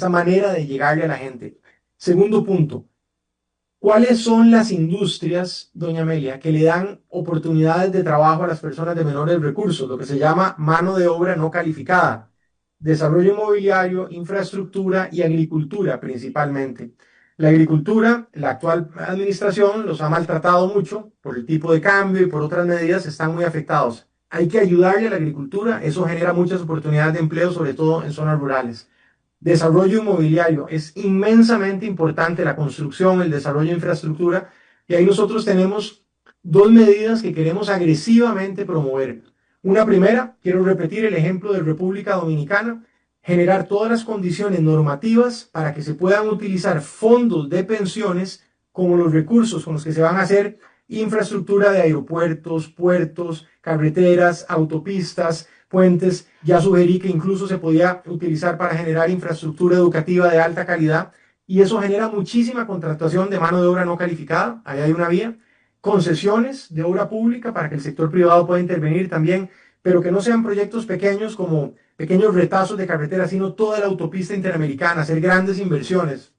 manera de llegarle a la gente. Segundo punto, ¿cuáles son las industrias, doña Amelia, que le dan oportunidades de trabajo a las personas de menores recursos, lo que se llama mano de obra no calificada? Desarrollo inmobiliario, infraestructura y agricultura principalmente. La agricultura, la actual administración los ha maltratado mucho por el tipo de cambio y por otras medidas, están muy afectados. Hay que ayudarle a la agricultura, eso genera muchas oportunidades de empleo, sobre todo en zonas rurales. Desarrollo inmobiliario, es inmensamente importante la construcción, el desarrollo de infraestructura, y ahí nosotros tenemos dos medidas que queremos agresivamente promover. Una primera, quiero repetir el ejemplo de República Dominicana, generar todas las condiciones normativas para que se puedan utilizar fondos de pensiones como los recursos con los que se van a hacer infraestructura de aeropuertos, puertos, carreteras, autopistas, puentes. Ya sugerí que incluso se podía utilizar para generar infraestructura educativa de alta calidad y eso genera muchísima contratación de mano de obra no calificada. Ahí hay una vía. Concesiones de obra pública para que el sector privado pueda intervenir también, pero que no sean proyectos pequeños como pequeños retazos de carretera, sino toda la autopista interamericana, hacer grandes inversiones.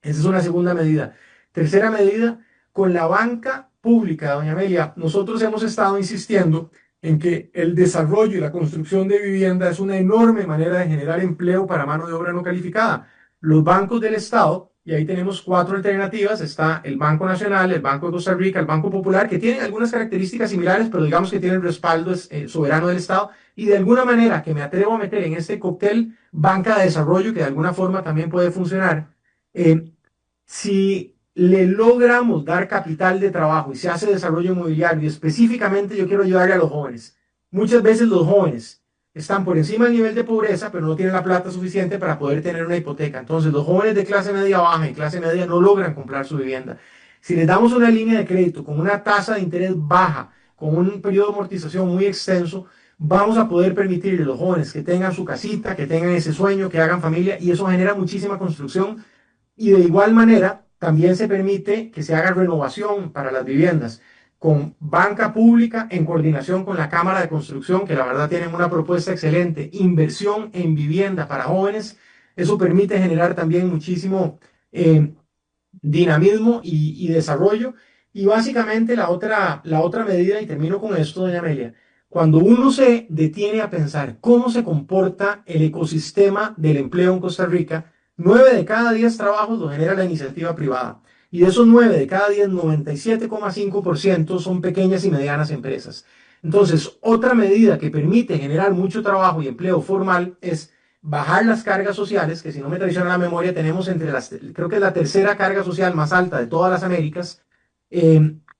Esa es una segunda medida. Tercera medida, con la banca pública, doña Amelia, nosotros hemos estado insistiendo en que el desarrollo y la construcción de vivienda es una enorme manera de generar empleo para mano de obra no calificada. Los bancos del Estado, y ahí tenemos cuatro alternativas, está el Banco Nacional, el Banco de Costa Rica, el Banco Popular, que tienen algunas características similares, pero digamos que tienen respaldo soberano del Estado, y de alguna manera que me atrevo a meter en este cóctel banca de desarrollo, que de alguna forma también puede funcionar, si le logramos dar capital de trabajo y se hace desarrollo inmobiliario, y específicamente yo quiero ayudarle a los jóvenes. Muchas veces los jóvenes están por encima del nivel de pobreza, pero no tienen la plata suficiente para poder tener una hipoteca. Entonces, los jóvenes de clase media baja y clase media no logran comprar su vivienda. Si les damos una línea de crédito con una tasa de interés baja, con un periodo de amortización muy extenso, vamos a poder permitirle a los jóvenes que tengan su casita, que tengan ese sueño, que hagan familia, y eso genera muchísima construcción y de igual manera también se permite que se haga renovación para las viviendas con banca pública en coordinación con la Cámara de Construcción, que la verdad tienen una propuesta excelente, inversión en vivienda para jóvenes. Eso permite generar también muchísimo dinamismo y desarrollo. Y básicamente la otra medida, y termino con esto, doña Amelia, cuando uno se detiene a pensar cómo se comporta el ecosistema del empleo en Costa Rica, 9 de cada 10 trabajos lo genera la iniciativa privada. Y de esos 9 de cada 10, 97,5% son pequeñas y medianas empresas. Entonces, otra medida que permite generar mucho trabajo y empleo formal es bajar las cargas sociales, que si no me traiciona la memoria, tenemos entre las, creo que es la tercera carga social más alta de todas las Américas,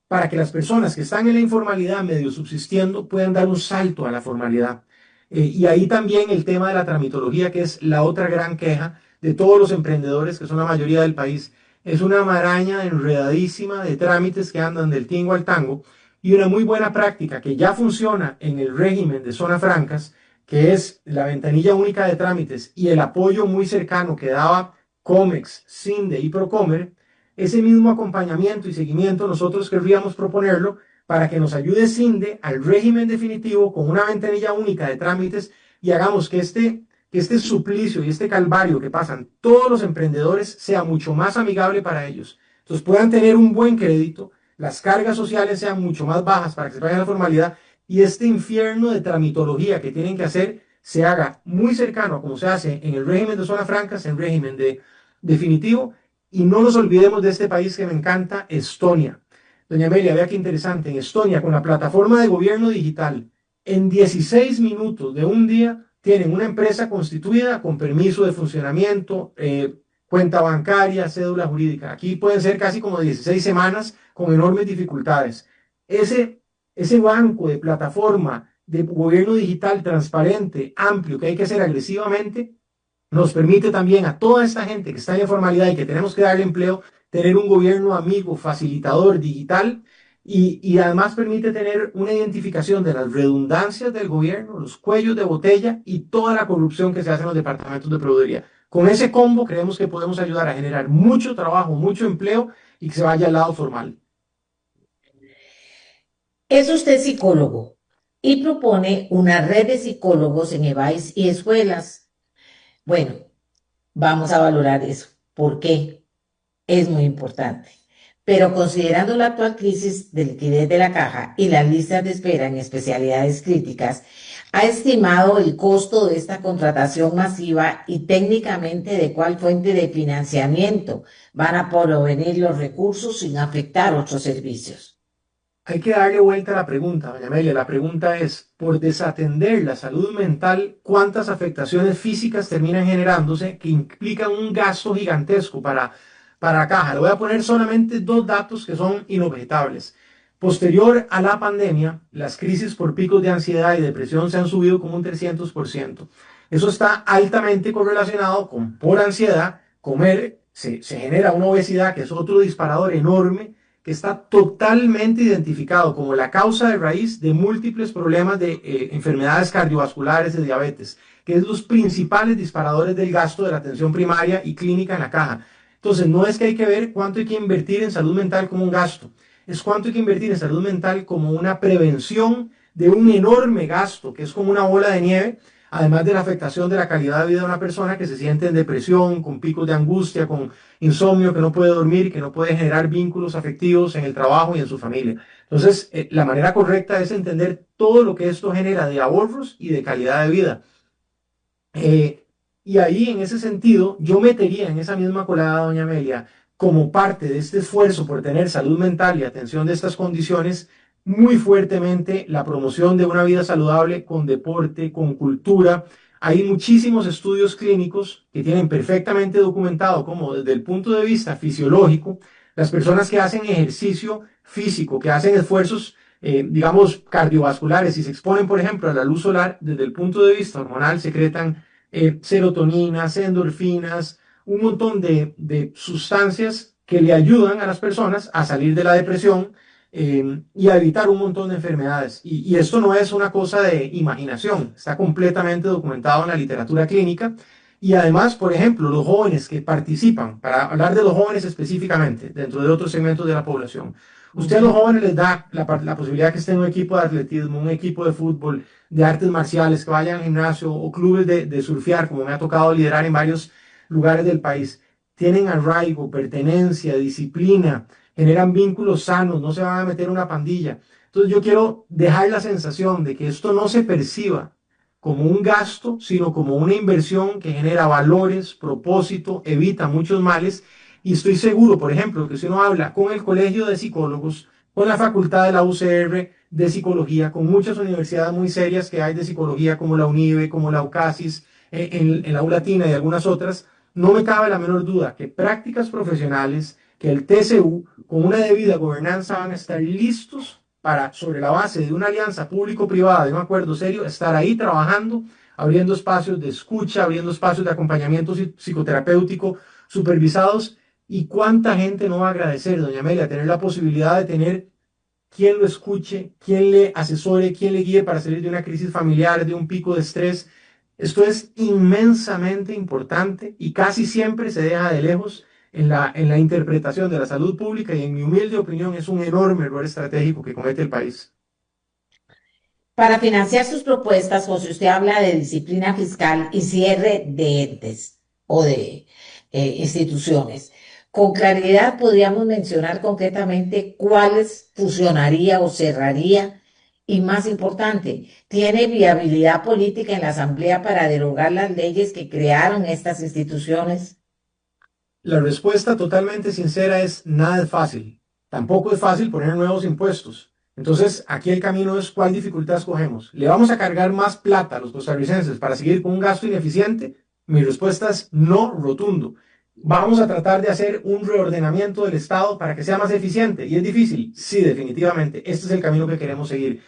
para que las personas que están en la informalidad medio subsistiendo puedan dar un salto a la formalidad. Y ahí también el tema de la tramitología, que es la otra gran queja de todos los emprendedores, que son la mayoría del país, es una maraña enredadísima de trámites que andan del tingo al tango, y una muy buena práctica que ya funciona en el régimen de zonas francas, que es la ventanilla única de trámites y el apoyo muy cercano que daba COMEX, CINDE y Procomer. Ese mismo acompañamiento y seguimiento nosotros querríamos proponerlo para que nos ayude CINDE al régimen definitivo con una ventanilla única de trámites y hagamos que este suplicio y este calvario que pasan todos los emprendedores sea mucho más amigable para ellos. Entonces puedan tener un buen crédito, las cargas sociales sean mucho más bajas para que se vayan a la formalidad y este infierno de tramitología que tienen que hacer se haga muy cercano a como se hace en el régimen de zonas francas, en régimen de definitivo. Y no nos olvidemos de este país que me encanta, Estonia. Doña Amelia, vea qué interesante. En Estonia, con la plataforma de gobierno digital, en 16 minutos de un día, tienen una empresa constituida con permiso de funcionamiento, cuenta bancaria, cédula jurídica. Aquí pueden ser casi como 16 semanas con enormes dificultades. Ese banco de plataforma de gobierno digital transparente, amplio, que hay que hacer agresivamente, nos permite también a toda esta gente que está en la informalidad y que tenemos que darle empleo, tener un gobierno amigo, facilitador, digital, y además permite tener una identificación de las redundancias del gobierno, los cuellos de botella y toda la corrupción que se hace en los departamentos de proveeduría. Con ese combo creemos que podemos ayudar a generar mucho trabajo, mucho empleo y que se vaya al lado formal. Es usted psicólogo y propone una red de psicólogos en EBAIS y escuelas. Bueno, vamos a valorar eso. ¿Por qué? Es muy importante. pero considerando la actual crisis de liquidez de la caja y las listas de espera en especialidades críticas, ha estimado el costo de esta contratación masiva y técnicamente de cuál fuente de financiamiento van a provenir los recursos sin afectar otros servicios. Hay que darle vuelta a la pregunta, doña Amelia. La pregunta es, por desatender la salud mental, ¿cuántas afectaciones físicas terminan generándose que implican un gasto gigantesco para la caja? Le voy a poner solamente dos datos que son inobjetables. Posterior a la pandemia, las crisis por picos de ansiedad y depresión se han subido como un 300%. Eso está altamente correlacionado con, por ansiedad, comer, se genera una obesidad que es otro disparador enorme que está totalmente identificado como la causa de raíz de múltiples problemas de enfermedades cardiovasculares y diabetes, que es los principales disparadores del gasto de la atención primaria y clínica en la caja. Entonces, no es que hay que ver cuánto hay que invertir en salud mental como un gasto, es cuánto hay que invertir en salud mental como una prevención de un enorme gasto, que es como una bola de nieve, además de la afectación de la calidad de vida de una persona que se siente en depresión, con picos de angustia, con insomnio, que no puede dormir, que no puede generar vínculos afectivos en el trabajo y en su familia. Entonces, la manera correcta es entender todo lo que esto genera de ahorros y de calidad de vida. Y ahí, en ese sentido, yo metería en esa misma colada, doña Amelia, como parte de este esfuerzo por tener salud mental y atención de estas condiciones, muy fuertemente la promoción de una vida saludable con deporte, con cultura. Hay muchísimos estudios clínicos que tienen perfectamente documentado cómo desde el punto de vista fisiológico, las personas que hacen ejercicio físico, que hacen esfuerzos, digamos, cardiovasculares y se exponen, por ejemplo, a la luz solar, desde el punto de vista hormonal, secretan serotoninas, endorfinas, un montón de sustancias que le ayudan a las personas a salir de la depresión y a evitar un montón de enfermedades. Y esto no es una cosa de imaginación, está completamente documentado en la literatura clínica. Y además, por ejemplo, los jóvenes que participan, para hablar de los jóvenes específicamente, dentro de otros segmentos de la población, usted a los jóvenes les da la posibilidad que estén en un equipo de atletismo, un equipo de fútbol, de artes marciales, que vayan al gimnasio o clubes de surfear, como me ha tocado liderar en varios lugares del país. Tienen arraigo, pertenencia, disciplina, generan vínculos sanos, no se van a meter en una pandilla. Entonces yo quiero dejar la sensación de que esto no se perciba como un gasto, sino como una inversión que genera valores, propósito, evita muchos males. Y estoy seguro, por ejemplo, que si uno habla con el Colegio de Psicólogos, con la Facultad de la UCR de Psicología, con muchas universidades muy serias que hay de psicología, como la UNIBE, como la UCASIS, en la ULatina y algunas otras, no me cabe la menor duda que prácticas profesionales, que el TCU, con una debida gobernanza, van a estar listos para, sobre la base de una alianza público-privada, de un acuerdo serio, estar ahí trabajando, abriendo espacios de escucha, abriendo espacios de acompañamiento psicoterapéutico supervisados. ¿Y cuánta gente no va a agradecer, doña Amelia, tener la posibilidad de tener quien lo escuche, quien le asesore, quien le guíe para salir de una crisis familiar, de un pico de estrés? Esto es inmensamente importante y casi siempre se deja de lejos en la interpretación de la salud pública y en mi humilde opinión es un enorme error estratégico que comete el país. Para financiar sus propuestas, José, usted habla de disciplina fiscal y cierre de entes o de instituciones. Con claridad podríamos mencionar concretamente cuáles fusionaría o cerraría y más importante, ¿tiene viabilidad política en la Asamblea para derogar las leyes que crearon estas instituciones? La respuesta totalmente sincera es nada es fácil. Tampoco es fácil poner nuevos impuestos. Entonces, aquí el camino es cuál dificultad escogemos. ¿Le vamos a cargar más plata a los costarricenses para seguir con un gasto ineficiente? Mi respuesta es no rotundo. Vamos a tratar de hacer un reordenamiento del Estado para que sea más eficiente. ¿Y es difícil? Sí, definitivamente. Este es el camino que queremos seguir.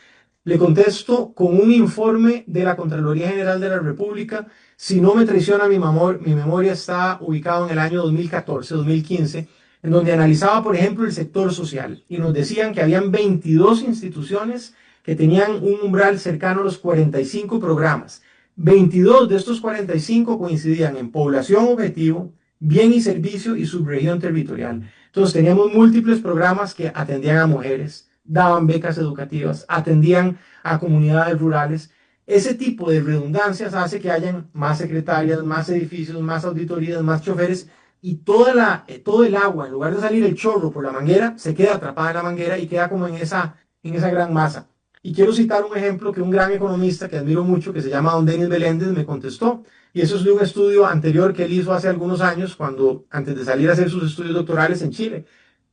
Le contesto con un informe de la Contraloría General de la República. Si no me traiciona mi memoria está ubicado en el año 2014, 2015, en donde analizaba, por ejemplo, el sector social y nos decían que habían 22 instituciones que tenían un umbral cercano a los 45 programas. 22 de estos 45 coincidían en población objetivo, bien y servicio y subregión territorial. Entonces teníamos múltiples programas que atendían a mujeres, daban becas educativas, atendían a comunidades rurales. Ese tipo de redundancias hace que hayan más secretarias, más edificios, más auditorías, más choferes, y todo el agua, en lugar de salir el chorro por la manguera, se queda atrapada en la manguera y queda como en esa gran masa. Y quiero citar un ejemplo que un gran economista que admiro mucho, que se llama Don Denis Beléndez, me contestó. Y eso es de un estudio anterior que él hizo hace algunos años, antes de salir a hacer sus estudios doctorales en Chile.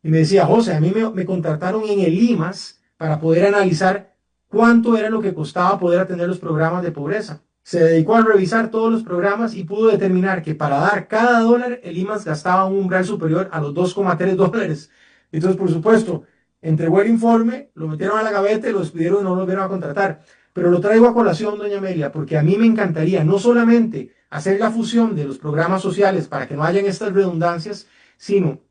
Y me decía, José, a mí me contrataron en el IMAS para poder analizar cuánto era lo que costaba poder atender los programas de pobreza. Se dedicó a revisar todos los programas y pudo determinar que para dar cada dólar, el IMAS gastaba un umbral superior a los 2,3 dólares. Entonces, por supuesto, entregó el informe, lo metieron a la gaveta y lo despidieron y no lo volvieron a contratar. Pero lo traigo a colación, doña Amelia, porque a mí me encantaría no solamente hacer la fusión de los programas sociales para que no hayan estas redundancias, sino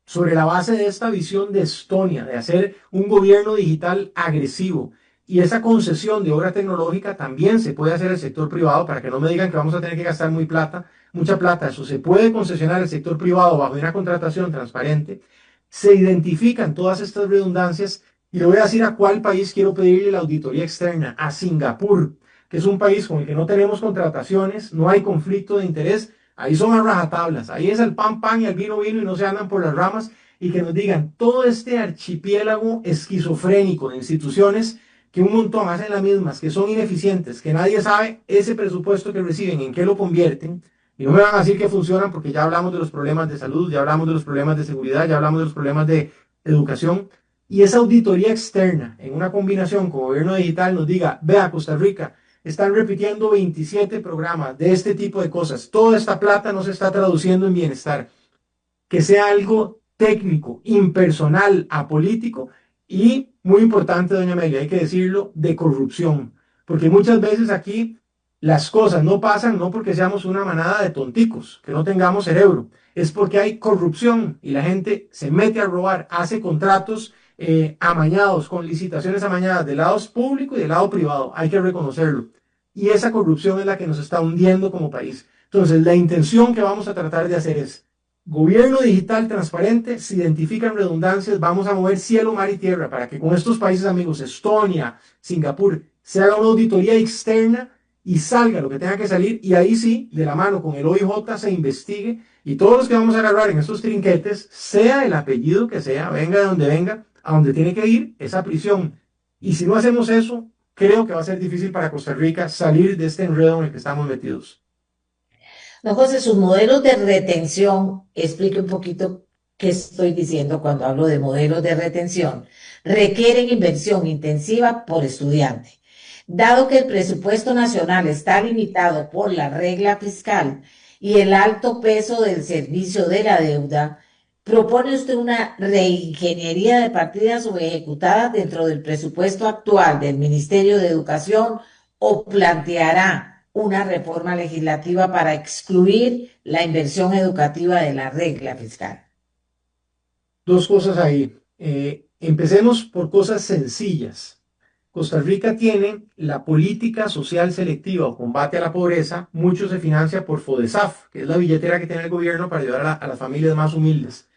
sobre la base de esta visión de Estonia, de hacer un gobierno digital agresivo. Y esa concesión de obra tecnológica también se puede hacer al sector privado, para que no me digan que vamos a tener que gastar mucha plata. Eso se puede concesionar al sector privado bajo una contratación transparente. Se identifican todas estas redundancias y le voy a decir a cuál país quiero pedirle la auditoría externa: a Singapur, que es un país con el que no tenemos contrataciones, no hay conflicto de interés. Ahí son a rajatablas, ahí es el pan pan y el vino vino y no se andan por las ramas, y que nos digan todo este archipiélago esquizofrénico de instituciones que un montón hacen las mismas, que son ineficientes, que nadie sabe ese presupuesto que reciben, en qué lo convierten. Y no me van a decir que funcionan, porque ya hablamos de los problemas de salud, ya hablamos de los problemas de seguridad, ya hablamos de los problemas de educación. Y esa auditoría externa, en una combinación con gobierno digital, nos diga, vea, Costa Rica, están repitiendo 27 programas de este tipo de cosas. Toda esta plata no se está traduciendo en bienestar. Que sea algo técnico, impersonal, apolítico y, muy importante, doña Amelia, hay que decirlo, de corrupción. Porque muchas veces aquí las cosas no pasan no porque seamos una manada de tonticos, que no tengamos cerebro, es porque hay corrupción y la gente se mete a robar, hace contratos amañados, con licitaciones amañadas del lado público y del lado privado, hay que reconocerlo. Y esa corrupción es la que nos está hundiendo como país. Entonces, la intención que vamos a tratar de hacer es gobierno digital transparente, se identifican redundancias, vamos a mover cielo, mar y tierra para que con estos países amigos, Estonia, Singapur, se haga una auditoría externa y salga lo que tenga que salir, y ahí sí, de la mano con el OIJ, se investigue, y todos los que vamos a agarrar en estos trinquetes, sea el apellido que sea, venga de donde venga, a donde tiene que ir, esa prisión. Y si no hacemos eso, creo que va a ser difícil para Costa Rica salir de este enredo en el que estamos metidos. No, José, sus modelos de retención, explique un poquito qué estoy diciendo cuando hablo de modelos de retención, requieren inversión intensiva por estudiante. Dado que el presupuesto nacional está limitado por la regla fiscal y el alto peso del servicio de la deuda, ¿propone usted una reingeniería de partidas subejecutadas dentro del presupuesto actual del Ministerio de Educación o planteará una reforma legislativa para excluir la inversión educativa de la regla fiscal? Dos cosas ahí. Empecemos por cosas sencillas. Costa Rica tiene la política social selectiva o combate a la pobreza, mucho se financia por FODESAF, que es la billetera que tiene el gobierno para ayudar a las familias más humildes.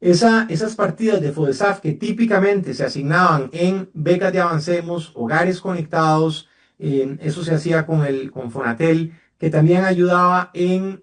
Esas partidas de FODESAF que típicamente se asignaban en becas de Avancemos, hogares conectados, eso se hacía con Fonatel, que también ayudaba en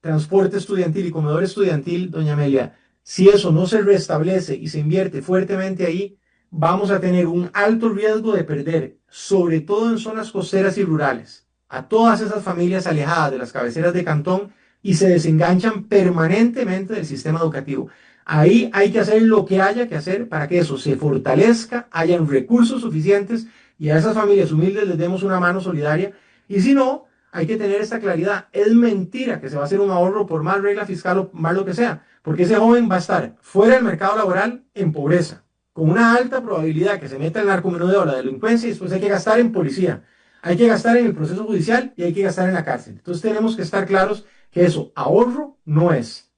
transporte estudiantil y comedor estudiantil, doña Amelia. Si eso no se restablece y se invierte fuertemente ahí, vamos a tener un alto riesgo de perder, sobre todo en zonas costeras y rurales, a todas esas familias alejadas de las cabeceras de cantón y se desenganchan permanentemente del sistema educativo. Ahí hay que hacer lo que haya que hacer para que eso se fortalezca, hayan recursos suficientes y a esas familias humildes les demos una mano solidaria. Y si no, hay que tener esta claridad. Es mentira que se va a hacer un ahorro por más regla fiscal o más lo que sea, porque ese joven va a estar fuera del mercado laboral en pobreza, con una alta probabilidad que se meta en el narcomenudeo, la delincuencia, y después hay que gastar en policía, hay que gastar en el proceso judicial y hay que gastar en la cárcel. Entonces tenemos que estar claros que eso ahorro no es.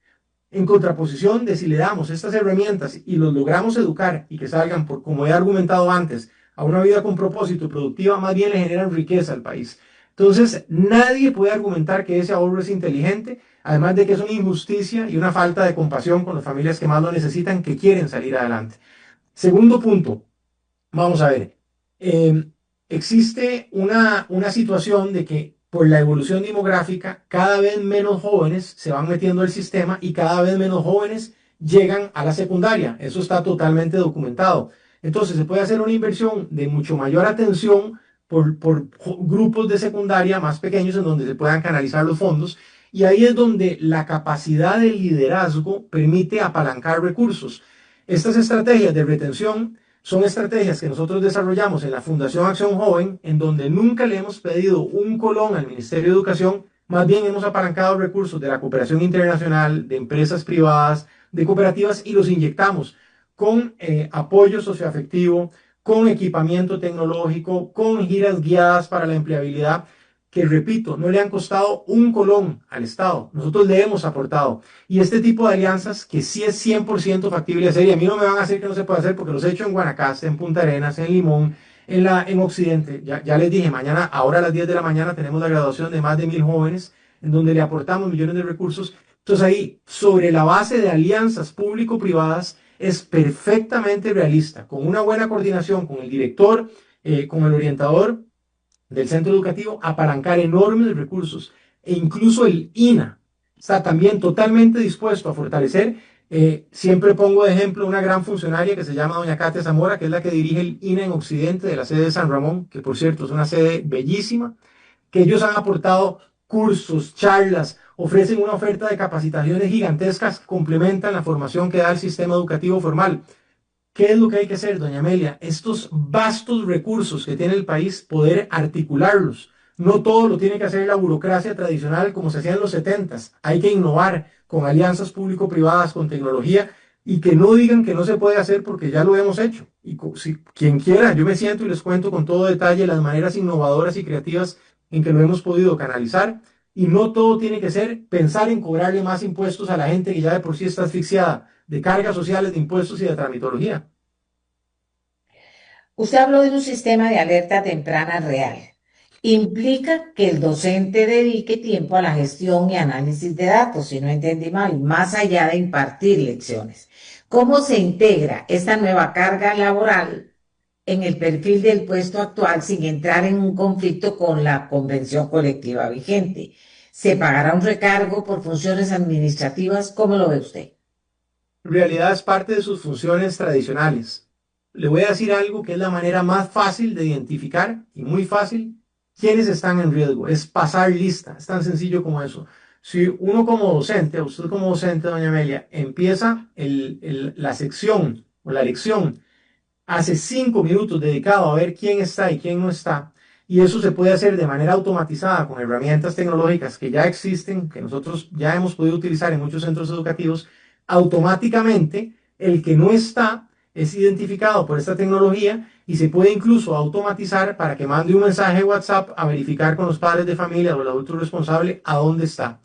En contraposición de si le damos estas herramientas y los logramos educar y que salgan, por, como he argumentado antes, a una vida con propósito y productiva, más bien le generan riqueza al país. Entonces, nadie puede argumentar que ese ahorro es inteligente, además de que es una injusticia y una falta de compasión con las familias que más lo necesitan, que quieren salir adelante. Segundo punto, vamos a ver, existe una situación de que por la evolución demográfica, cada vez menos jóvenes se van metiendo al sistema y cada vez menos jóvenes llegan a la secundaria. Eso está totalmente documentado. Entonces se puede hacer una inversión de mucho mayor atención por grupos de secundaria más pequeños en donde se puedan canalizar los fondos. Y ahí es donde la capacidad de liderazgo permite apalancar recursos. Estas estrategias de retención son estrategias que nosotros desarrollamos en la Fundación Acción Joven, en donde nunca le hemos pedido un colón al Ministerio de Educación, más bien hemos apalancado recursos de la cooperación internacional, de empresas privadas, de cooperativas y los inyectamos con apoyo socioafectivo, con equipamiento tecnológico, con giras guiadas para la empleabilidad, que repito, no le han costado un colón al Estado. Nosotros le hemos aportado. Y este tipo de alianzas que sí es 100% factible hacer, y a mí no me van a decir que no se puede hacer porque los he hecho en Guanacaste, en Punta Arenas, en Limón, en Occidente. Ya les dije, mañana, ahora a las 10 de la mañana tenemos la graduación de más de 1000 jóvenes, en donde le aportamos millones de recursos. Entonces ahí, sobre la base de alianzas público-privadas, es perfectamente realista, con una buena coordinación con el director, con el orientador del centro educativo, apalancar enormes recursos. E incluso el INA está también totalmente dispuesto a fortalecer. Siempre pongo de ejemplo una gran funcionaria que se llama doña Katia Zamora, que es la que dirige el INA en Occidente de la sede de San Ramón, que por cierto es una sede bellísima, que ellos han aportado cursos, charlas, ofrecen una oferta de capacitaciones gigantescas que complementan la formación que da el sistema educativo formal. ¿Qué es lo que hay que hacer, doña Amelia? Estos vastos recursos que tiene el país, poder articularlos. No todo lo tiene que hacer la burocracia tradicional como se hacía en los 70s. Hay que innovar con alianzas público-privadas, con tecnología, y que no digan que no se puede hacer porque ya lo hemos hecho. Y si quien quiera, yo me siento y les cuento con todo detalle las maneras innovadoras y creativas en que lo hemos podido canalizar. Y no todo tiene que ser pensar en cobrarle más impuestos a la gente que ya de por sí está asfixiada de cargas sociales, de impuestos y de tramitología. Usted habló de un sistema de alerta temprana real. Implica que el docente dedique tiempo a la gestión y análisis de datos, si no entendí mal, más allá de impartir lecciones. ¿Cómo se integra esta nueva carga laboral en el perfil del puesto actual sin entrar en un conflicto con la convención colectiva vigente? ¿Se pagará un recargo por funciones administrativas? ¿Cómo lo ve usted? En realidad es parte de sus funciones tradicionales. Le voy a decir algo que es la manera más fácil de identificar y muy fácil quiénes están en riesgo. Es pasar lista. Es tan sencillo como eso. Si uno como docente, usted como docente, doña Amelia, empieza la sección o la lección hace 5 minutos dedicado a ver quién está y quién no está, y eso se puede hacer de manera automatizada con herramientas tecnológicas que ya existen, que nosotros ya hemos podido utilizar en muchos centros educativos, automáticamente el que no está es identificado por esta tecnología y se puede incluso automatizar para que mande un mensaje WhatsApp a verificar con los padres de familia o el adulto responsable a dónde está.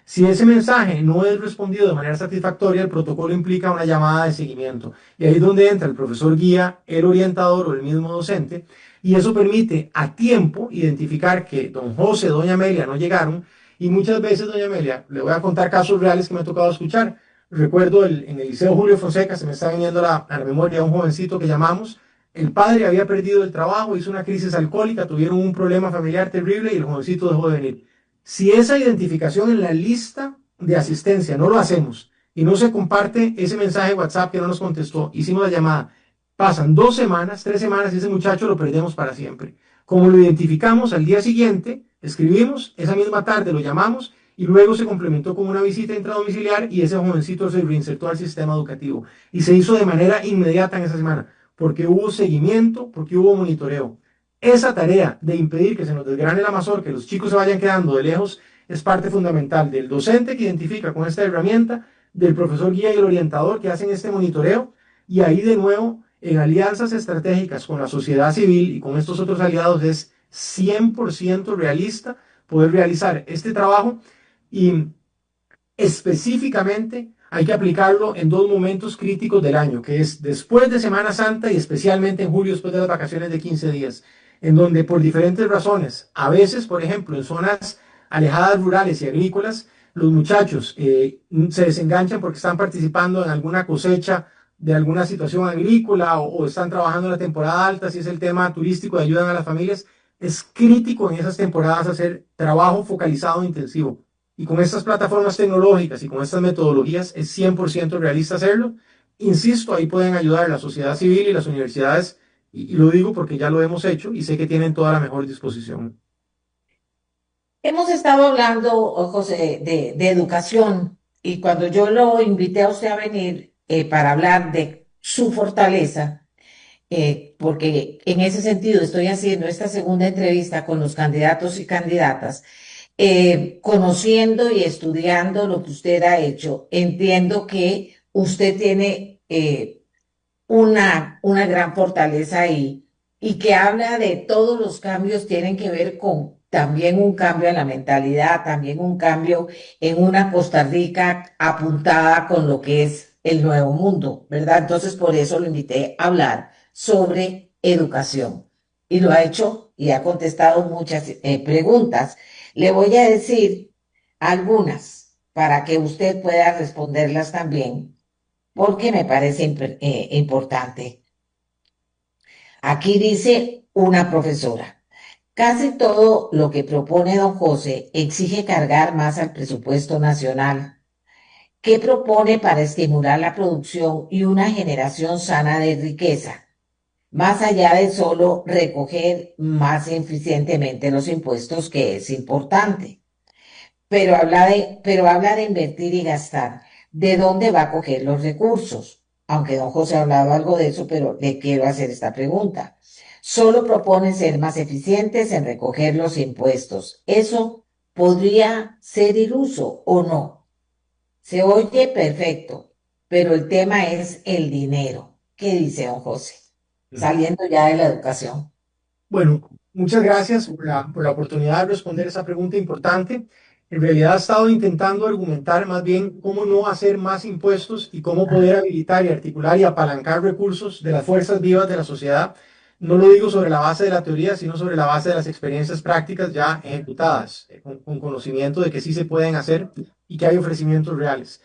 Si ese mensaje no es respondido de manera satisfactoria, el protocolo implica una llamada de seguimiento. Y ahí es donde entra el profesor guía, el orientador o el mismo docente. Y eso permite a tiempo identificar que don José, doña Amelia no llegaron. Y muchas veces, doña Amelia, le voy a contar casos reales que me ha tocado escuchar. Recuerdo en el Liceo Julio Fonseca, se me está viniendo a la memoria un jovencito que llamamos. El padre había perdido el trabajo, hizo una crisis alcohólica, tuvieron un problema familiar terrible y el jovencito dejó de venir. Si esa identificación en la lista de asistencia no lo hacemos y no se comparte ese mensaje de WhatsApp que no nos contestó, hicimos la llamada, pasan 2 semanas, 3 semanas y ese muchacho lo perdemos para siempre. Como lo identificamos al día siguiente, escribimos, esa misma tarde lo llamamos y luego se complementó con una visita intradomiciliar y ese jovencito se reinsertó al sistema educativo. Y se hizo de manera inmediata en esa semana, porque hubo seguimiento, porque hubo monitoreo. Esa tarea de impedir que se nos desgrane la mazorca, que los chicos se vayan quedando de lejos, es parte fundamental del docente que identifica con esta herramienta, del profesor guía y el orientador que hacen este monitoreo, y ahí de nuevo, en alianzas estratégicas con la sociedad civil y con estos otros aliados, es 100% realista poder realizar este trabajo y específicamente hay que aplicarlo en 2 momentos críticos del año, que es después de Semana Santa y especialmente en julio, después de las vacaciones de 15 días, en donde por diferentes razones, a veces, por ejemplo, en zonas alejadas rurales y agrícolas, los muchachos se desenganchan porque están participando en alguna cosecha de alguna situación agrícola o están trabajando en la temporada alta, si es el tema turístico, ayudan a las familias, es crítico en esas temporadas hacer trabajo focalizado e intensivo. Y con estas plataformas tecnológicas y con estas metodologías es 100% realista hacerlo. Insisto, ahí pueden ayudar la sociedad civil y las universidades, y lo digo porque ya lo hemos hecho y sé que tienen toda la mejor disposición. Hemos estado hablando, José, de educación y cuando yo lo invité a usted a venir para hablar de su fortaleza, porque en ese sentido estoy haciendo esta segunda entrevista con los candidatos y candidatas, conociendo y estudiando lo que usted ha hecho, entiendo que usted tiene una gran fortaleza ahí y que habla de todos los cambios tienen que ver con también un cambio en la mentalidad, también un cambio en una Costa Rica apuntada con lo que es el nuevo mundo, ¿verdad? Entonces, por eso lo invité a hablar sobre educación. Y lo ha hecho y ha contestado muchas preguntas. Le voy a decir algunas para que usted pueda responderlas también porque me parece importante. Aquí dice una profesora, casi todo lo que propone don José exige cargar más al presupuesto nacional. ¿Qué propone para estimular la producción y una generación sana de riqueza? Más allá de solo recoger más eficientemente los impuestos, que es importante. Pero habla de invertir y gastar. ¿De dónde va a coger los recursos? Aunque don José ha hablado algo de eso, pero le quiero hacer esta pregunta. Solo proponen ser más eficientes en recoger los impuestos. ¿Eso podría ser iluso o no? Se oye perfecto, pero el tema es el dinero. ¿Qué dice don José? Saliendo ya de la educación. Bueno, muchas gracias por la oportunidad de responder esa pregunta importante. En realidad he estado intentando argumentar más bien cómo no hacer más impuestos y cómo poder habilitar y articular y apalancar recursos de las fuerzas vivas de la sociedad. No lo digo sobre la base de la teoría, sino sobre la base de las experiencias prácticas ya ejecutadas, con conocimiento de que sí se pueden hacer y que hay ofrecimientos reales.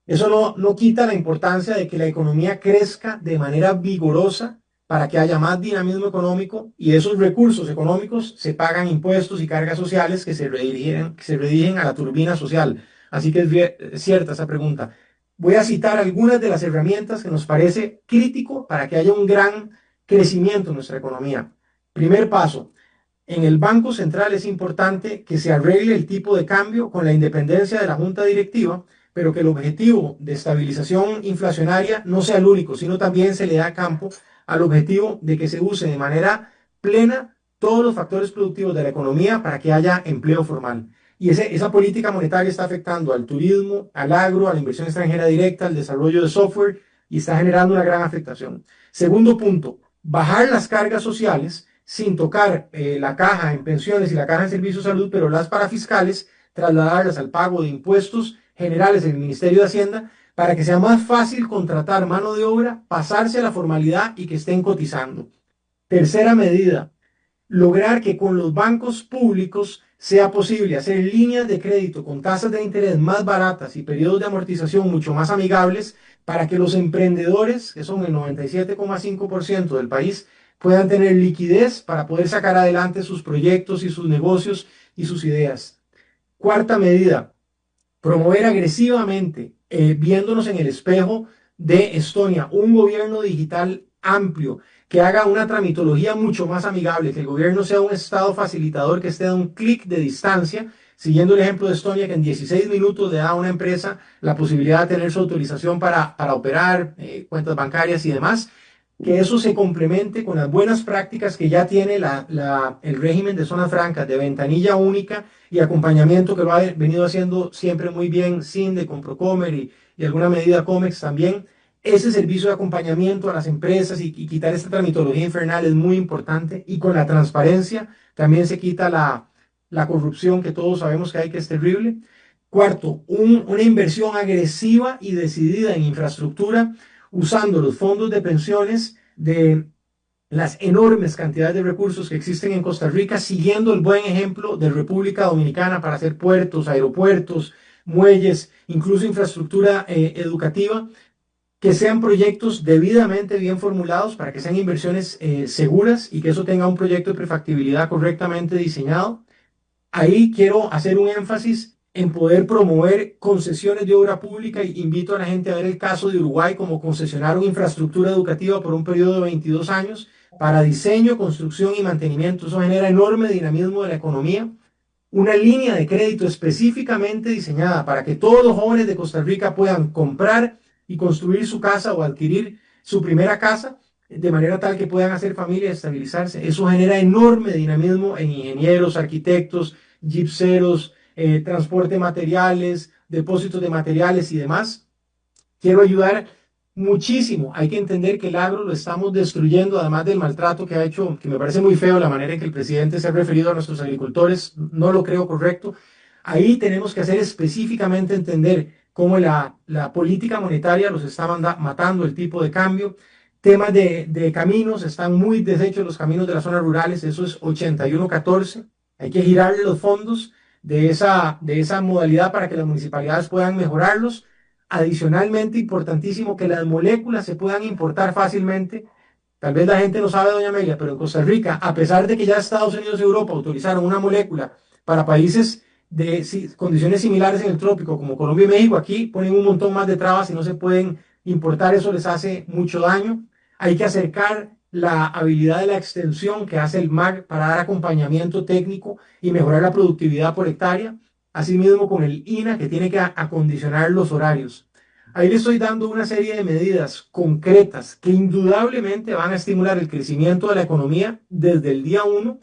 Eso no quita la importancia de que la economía crezca de manera vigorosa para que haya más dinamismo económico y esos recursos económicos se pagan impuestos y cargas sociales que se redirigen a la turbina social. Así que es cierta esa pregunta. Voy a citar algunas de las herramientas que nos parece crítico para que haya un gran crecimiento en nuestra economía. Primer paso, en el Banco Central es importante que se arregle el tipo de cambio con la independencia de la junta directiva, pero que el objetivo de estabilización inflacionaria no sea el único, sino también se le da campo al objetivo de que se use de manera plena todos los factores productivos de la economía para que haya empleo formal. Y esa política monetaria está afectando al turismo, al agro, a la inversión extranjera directa, al desarrollo de software y está generando una gran afectación. Segundo punto, bajar las cargas sociales sin tocar la caja en pensiones y la caja en servicios de salud, pero las parafiscales, trasladarlas al pago de impuestos generales en el Ministerio de Hacienda para que sea más fácil contratar mano de obra, pasarse a la formalidad y que estén cotizando. Tercera medida, lograr que con los bancos públicos sea posible hacer líneas de crédito con tasas de interés más baratas y periodos de amortización mucho más amigables para que los emprendedores, que son el 97,5% del país, puedan tener liquidez para poder sacar adelante sus proyectos y sus negocios y sus ideas. Cuarta medida, promover agresivamente, viéndonos en el espejo de Estonia, un gobierno digital amplio que haga una tramitología mucho más amigable, que el gobierno sea un estado facilitador que esté a un clic de distancia, siguiendo el ejemplo de Estonia, que en 16 minutos le da a una empresa la posibilidad de tener su autorización para operar, cuentas bancarias y demás, que eso se complemente con las buenas prácticas que ya tiene el régimen de zonas francas, de ventanilla única y acompañamiento que lo ha venido haciendo siempre muy bien Cinde con Procomer y alguna medida Comex también. Ese servicio de acompañamiento a las empresas y quitar esta tramitología infernal es muy importante y con la transparencia también se quita la corrupción que todos sabemos que hay, que es terrible. Cuarto, una inversión agresiva y decidida en infraestructura usando los fondos de pensiones de las enormes cantidades de recursos que existen en Costa Rica, siguiendo el buen ejemplo de República Dominicana para hacer puertos, aeropuertos, muelles, incluso infraestructura educativa, que sean proyectos debidamente bien formulados para que sean inversiones seguras y que eso tenga un proyecto de prefactibilidad correctamente diseñado. Ahí quiero hacer un énfasis en poder promover concesiones de obra pública y invito a la gente a ver el caso de Uruguay como concesionaron infraestructura educativa por un periodo de 22 años para diseño, construcción y mantenimiento. Eso genera enorme dinamismo de la economía. Una línea de crédito específicamente diseñada para que todos los jóvenes de Costa Rica puedan comprar y construir su casa o adquirir su primera casa de manera tal que puedan hacer familia y estabilizarse. Eso genera enorme dinamismo en ingenieros, arquitectos, gipseros, transporte de materiales, depósitos de materiales y demás. Quiero ayudar muchísimo. Hay que entender que el agro lo estamos destruyendo, además del maltrato que ha hecho, que me parece muy feo la manera en que el presidente se ha referido a nuestros agricultores, no lo creo correcto. Ahí tenemos que hacer específicamente entender cómo la política monetaria los está matando, el tipo de cambio. Temas de caminos, están muy deshechos los caminos de las zonas rurales, eso es 81-14. Hay que girarle los fondos de esa modalidad para que las municipalidades puedan mejorarlos. Adicionalmente, importantísimo que las moléculas se puedan importar fácilmente. Tal vez la gente no sabe, doña Amelia, pero en Costa Rica, a pesar de que ya Estados Unidos y Europa autorizaron una molécula para países de condiciones similares en el trópico, como Colombia y México, aquí ponen un montón más de trabas y no se pueden importar, eso les hace mucho daño. Hay que acercar la habilidad de la extensión que hace el MAG para dar acompañamiento técnico y mejorar la productividad por hectárea. Asimismo con el INA, que tiene que acondicionar los horarios. Ahí le estoy dando una serie de medidas concretas que indudablemente van a estimular el crecimiento de la economía desde el día uno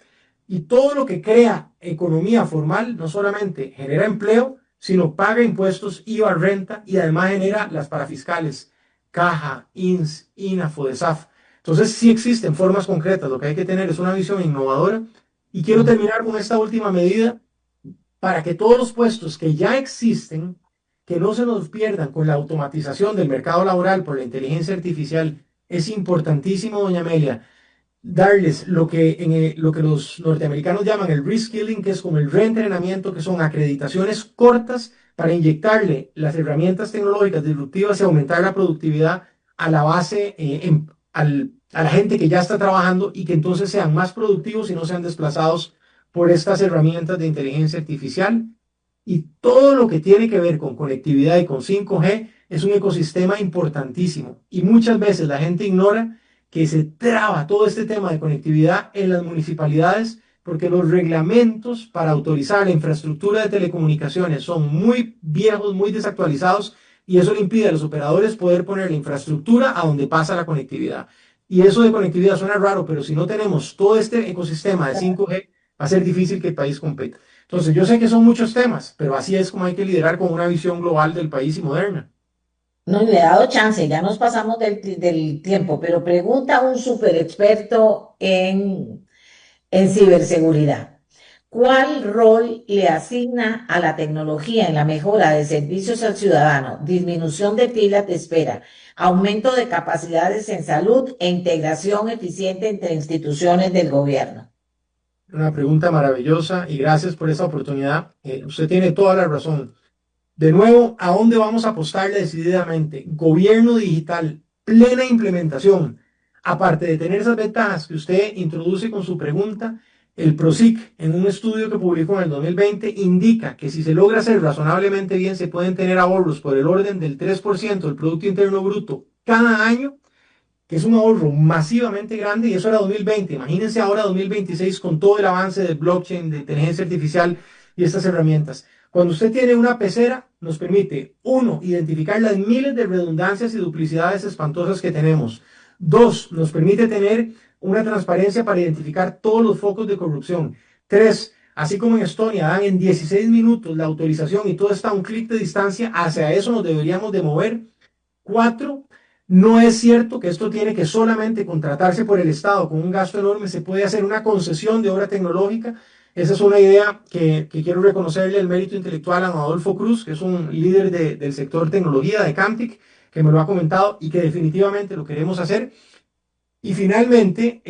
y todo lo que crea economía formal no solamente genera empleo, sino paga impuestos, IVA, renta y además genera las parafiscales, Caja, INS, INA, FODESAF. Entonces sí existen formas concretas, lo que hay que tener es una visión innovadora y quiero terminar con esta última medida para que todos los puestos que ya existen, que no se nos pierdan con la automatización del mercado laboral por la inteligencia artificial, es importantísimo, doña Amelia, darles lo que los norteamericanos llaman el reskilling, que es como el reentrenamiento, que son acreditaciones cortas para inyectarle las herramientas tecnológicas disruptivas y aumentar la productividad a la base, a la gente que ya está trabajando y que entonces sean más productivos y no sean desplazados por estas herramientas de inteligencia artificial. Y todo lo que tiene que ver con conectividad y con 5G es un ecosistema importantísimo. Y muchas veces la gente ignora que se traba todo este tema de conectividad en las municipalidades porque los reglamentos para autorizar la infraestructura de telecomunicaciones son muy viejos, muy desactualizados y eso le impide a los operadores poder poner la infraestructura a donde pasa la conectividad. Y eso de conectividad suena raro, pero si no tenemos todo este ecosistema de 5G, va a ser difícil que el país compita. Entonces, yo sé que son muchos temas, pero así es como hay que liderar con una visión global del país y moderna. No le he dado chance, ya nos pasamos del tiempo, pero pregunta a un super experto en ciberseguridad. ¿Cuál rol le asigna a la tecnología en la mejora de servicios al ciudadano, disminución de filas de espera, aumento de capacidades en salud e integración eficiente entre instituciones del gobierno? Una pregunta maravillosa y gracias por esa oportunidad. Usted tiene toda la razón. De nuevo, ¿a dónde vamos a apostarle decididamente? Gobierno digital, plena implementación. Aparte de tener esas ventajas que usted introduce con su pregunta, el PROSIC, en un estudio que publicó en el 2020, indica que si se logra hacer razonablemente bien, se pueden tener ahorros por el orden del 3% del Producto Interno Bruto cada año, que es un ahorro masivamente grande, y eso era 2020. Imagínense ahora 2026 con todo el avance de blockchain, de inteligencia artificial y estas herramientas. Cuando usted tiene una pecera, nos permite, uno, identificar las miles de redundancias y duplicidades espantosas que tenemos. Dos, nos permite tener una transparencia para identificar todos los focos de corrupción. Tres, así como en Estonia dan en 16 minutos la autorización y todo está a un clic de distancia, hacia eso nos deberíamos de mover. Cuatro, no es cierto que esto tiene que solamente contratarse por el Estado con un gasto enorme, se puede hacer una concesión de obra tecnológica. Esa es una idea que quiero reconocerle el mérito intelectual a Adolfo Cruz, que es un líder del sector tecnología de Camtic, que me lo ha comentado y que definitivamente lo queremos hacer. Y finalmente,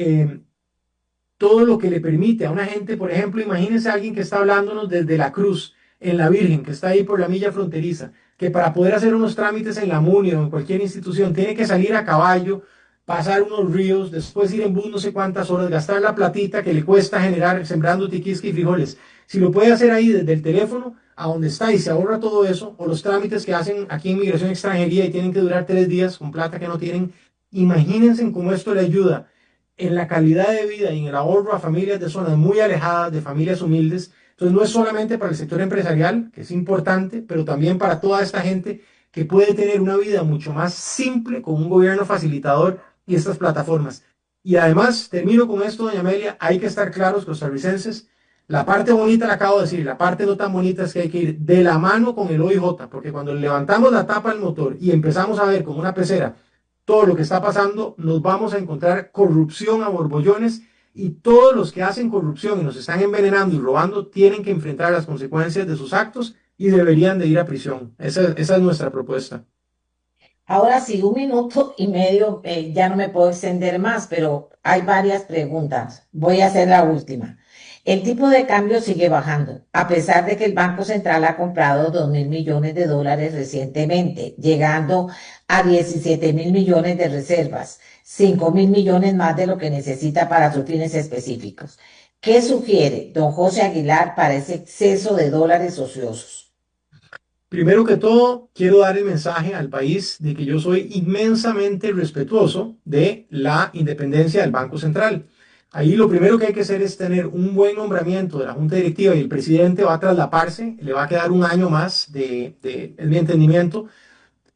todo lo que le permite a una gente, por ejemplo, imagínense a alguien que está hablándonos desde La Cruz, en La Virgen, que está ahí por la milla fronteriza, que para poder hacer unos trámites en la MUNI o en cualquier institución tiene que salir a caballo, pasar unos ríos, después ir en bus no sé cuántas horas, gastar la platita que le cuesta generar sembrando tiquisque y frijoles. Si lo puede hacer ahí desde el teléfono, a donde está y se ahorra todo eso, o los trámites que hacen aquí en Migración Extranjería y tienen que durar 3 días con plata que no tienen, imagínense cómo esto le ayuda en la calidad de vida y en el ahorro a familias de zonas muy alejadas, de familias humildes. Entonces no es solamente para el sector empresarial, que es importante, pero también para toda esta gente que puede tener una vida mucho más simple con un gobierno facilitador y estas plataformas. Y además, termino con esto, doña Amelia, hay que estar claros, costarricenses, la parte bonita la acabo de decir, la parte no tan bonita es que hay que ir de la mano con el OIJ, porque cuando levantamos la tapa del motor y empezamos a ver como una pecera todo lo que está pasando, nos vamos a encontrar corrupción a borbollones y todos los que hacen corrupción y nos están envenenando y robando tienen que enfrentar las consecuencias de sus actos y deberían de ir a prisión. Esa es nuestra propuesta. Ahora sí, 1 minuto y medio, ya no me puedo extender más, pero hay varias preguntas. Voy a hacer la última. El tipo de cambio sigue bajando, a pesar de que el Banco Central ha comprado 2.000 millones de dólares recientemente, llegando a 17.000 millones de reservas, 5.000 millones más de lo que necesita para sus fines específicos. ¿Qué sugiere don José Aguilar para ese exceso de dólares ociosos? Primero que todo, quiero dar el mensaje al país de que yo soy inmensamente respetuoso de la independencia del Banco Central. Ahí lo primero que hay que hacer es tener un buen nombramiento de la Junta Directiva y el presidente va a traslaparse, le va a quedar un año más es mi entendimiento,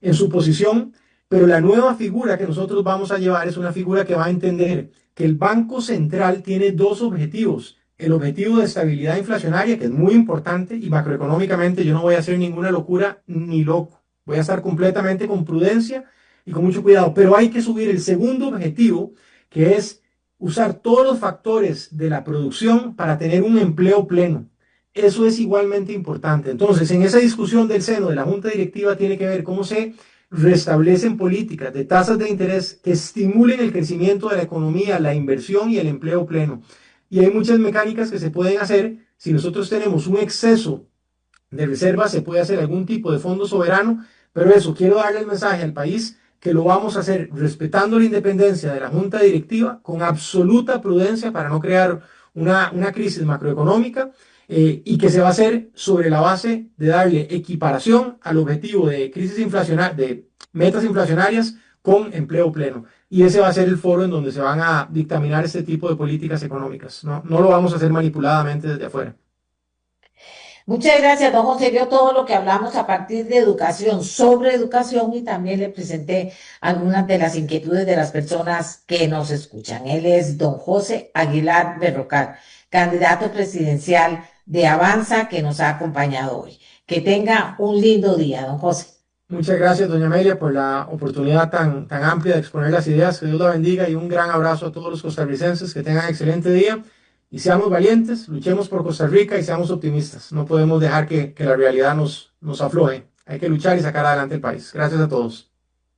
en su posición, pero la nueva figura que nosotros vamos a llevar es una figura que va a entender que el Banco Central tiene dos objetivos. El objetivo de estabilidad inflacionaria, que es muy importante, y macroeconómicamente yo no voy a hacer ninguna locura ni loco. Voy a estar completamente con prudencia y con mucho cuidado, pero hay que subir el segundo objetivo, que es usar todos los factores de la producción para tener un empleo pleno. Eso es igualmente importante. Entonces, en esa discusión del seno de la Junta Directiva tiene que ver cómo se restablecen políticas de tasas de interés que estimulen el crecimiento de la economía, la inversión y el empleo pleno. Y hay muchas mecánicas que se pueden hacer. Si nosotros tenemos un exceso de reservas, se puede hacer algún tipo de fondo soberano, pero eso, quiero darle el mensaje al país que lo vamos a hacer respetando la independencia de la Junta Directiva, con absoluta prudencia para no crear una crisis macroeconómica y que se va a hacer sobre la base de darle equiparación al objetivo de crisis inflacionaria, de metas inflacionarias con empleo pleno. Y ese va a ser el foro en donde se van a dictaminar este tipo de políticas económicas. No, no lo vamos a hacer manipuladamente desde afuera. Muchas gracias, don José. Vio todo lo que hablamos a partir de educación, sobre educación y también le presenté algunas de las inquietudes de las personas que nos escuchan. Él es don José Aguilar Berrocal, candidato presidencial de Avanza que nos ha acompañado hoy. Que tenga un lindo día, don José. Muchas gracias, doña Amelia, por la oportunidad tan amplia de exponer las ideas. Que Dios la bendiga y un gran abrazo a todos los costarricenses. Que tengan excelente día y seamos valientes, luchemos por Costa Rica y seamos optimistas. No podemos dejar que la realidad nos afloje. Hay que luchar y sacar adelante el país. Gracias a todos.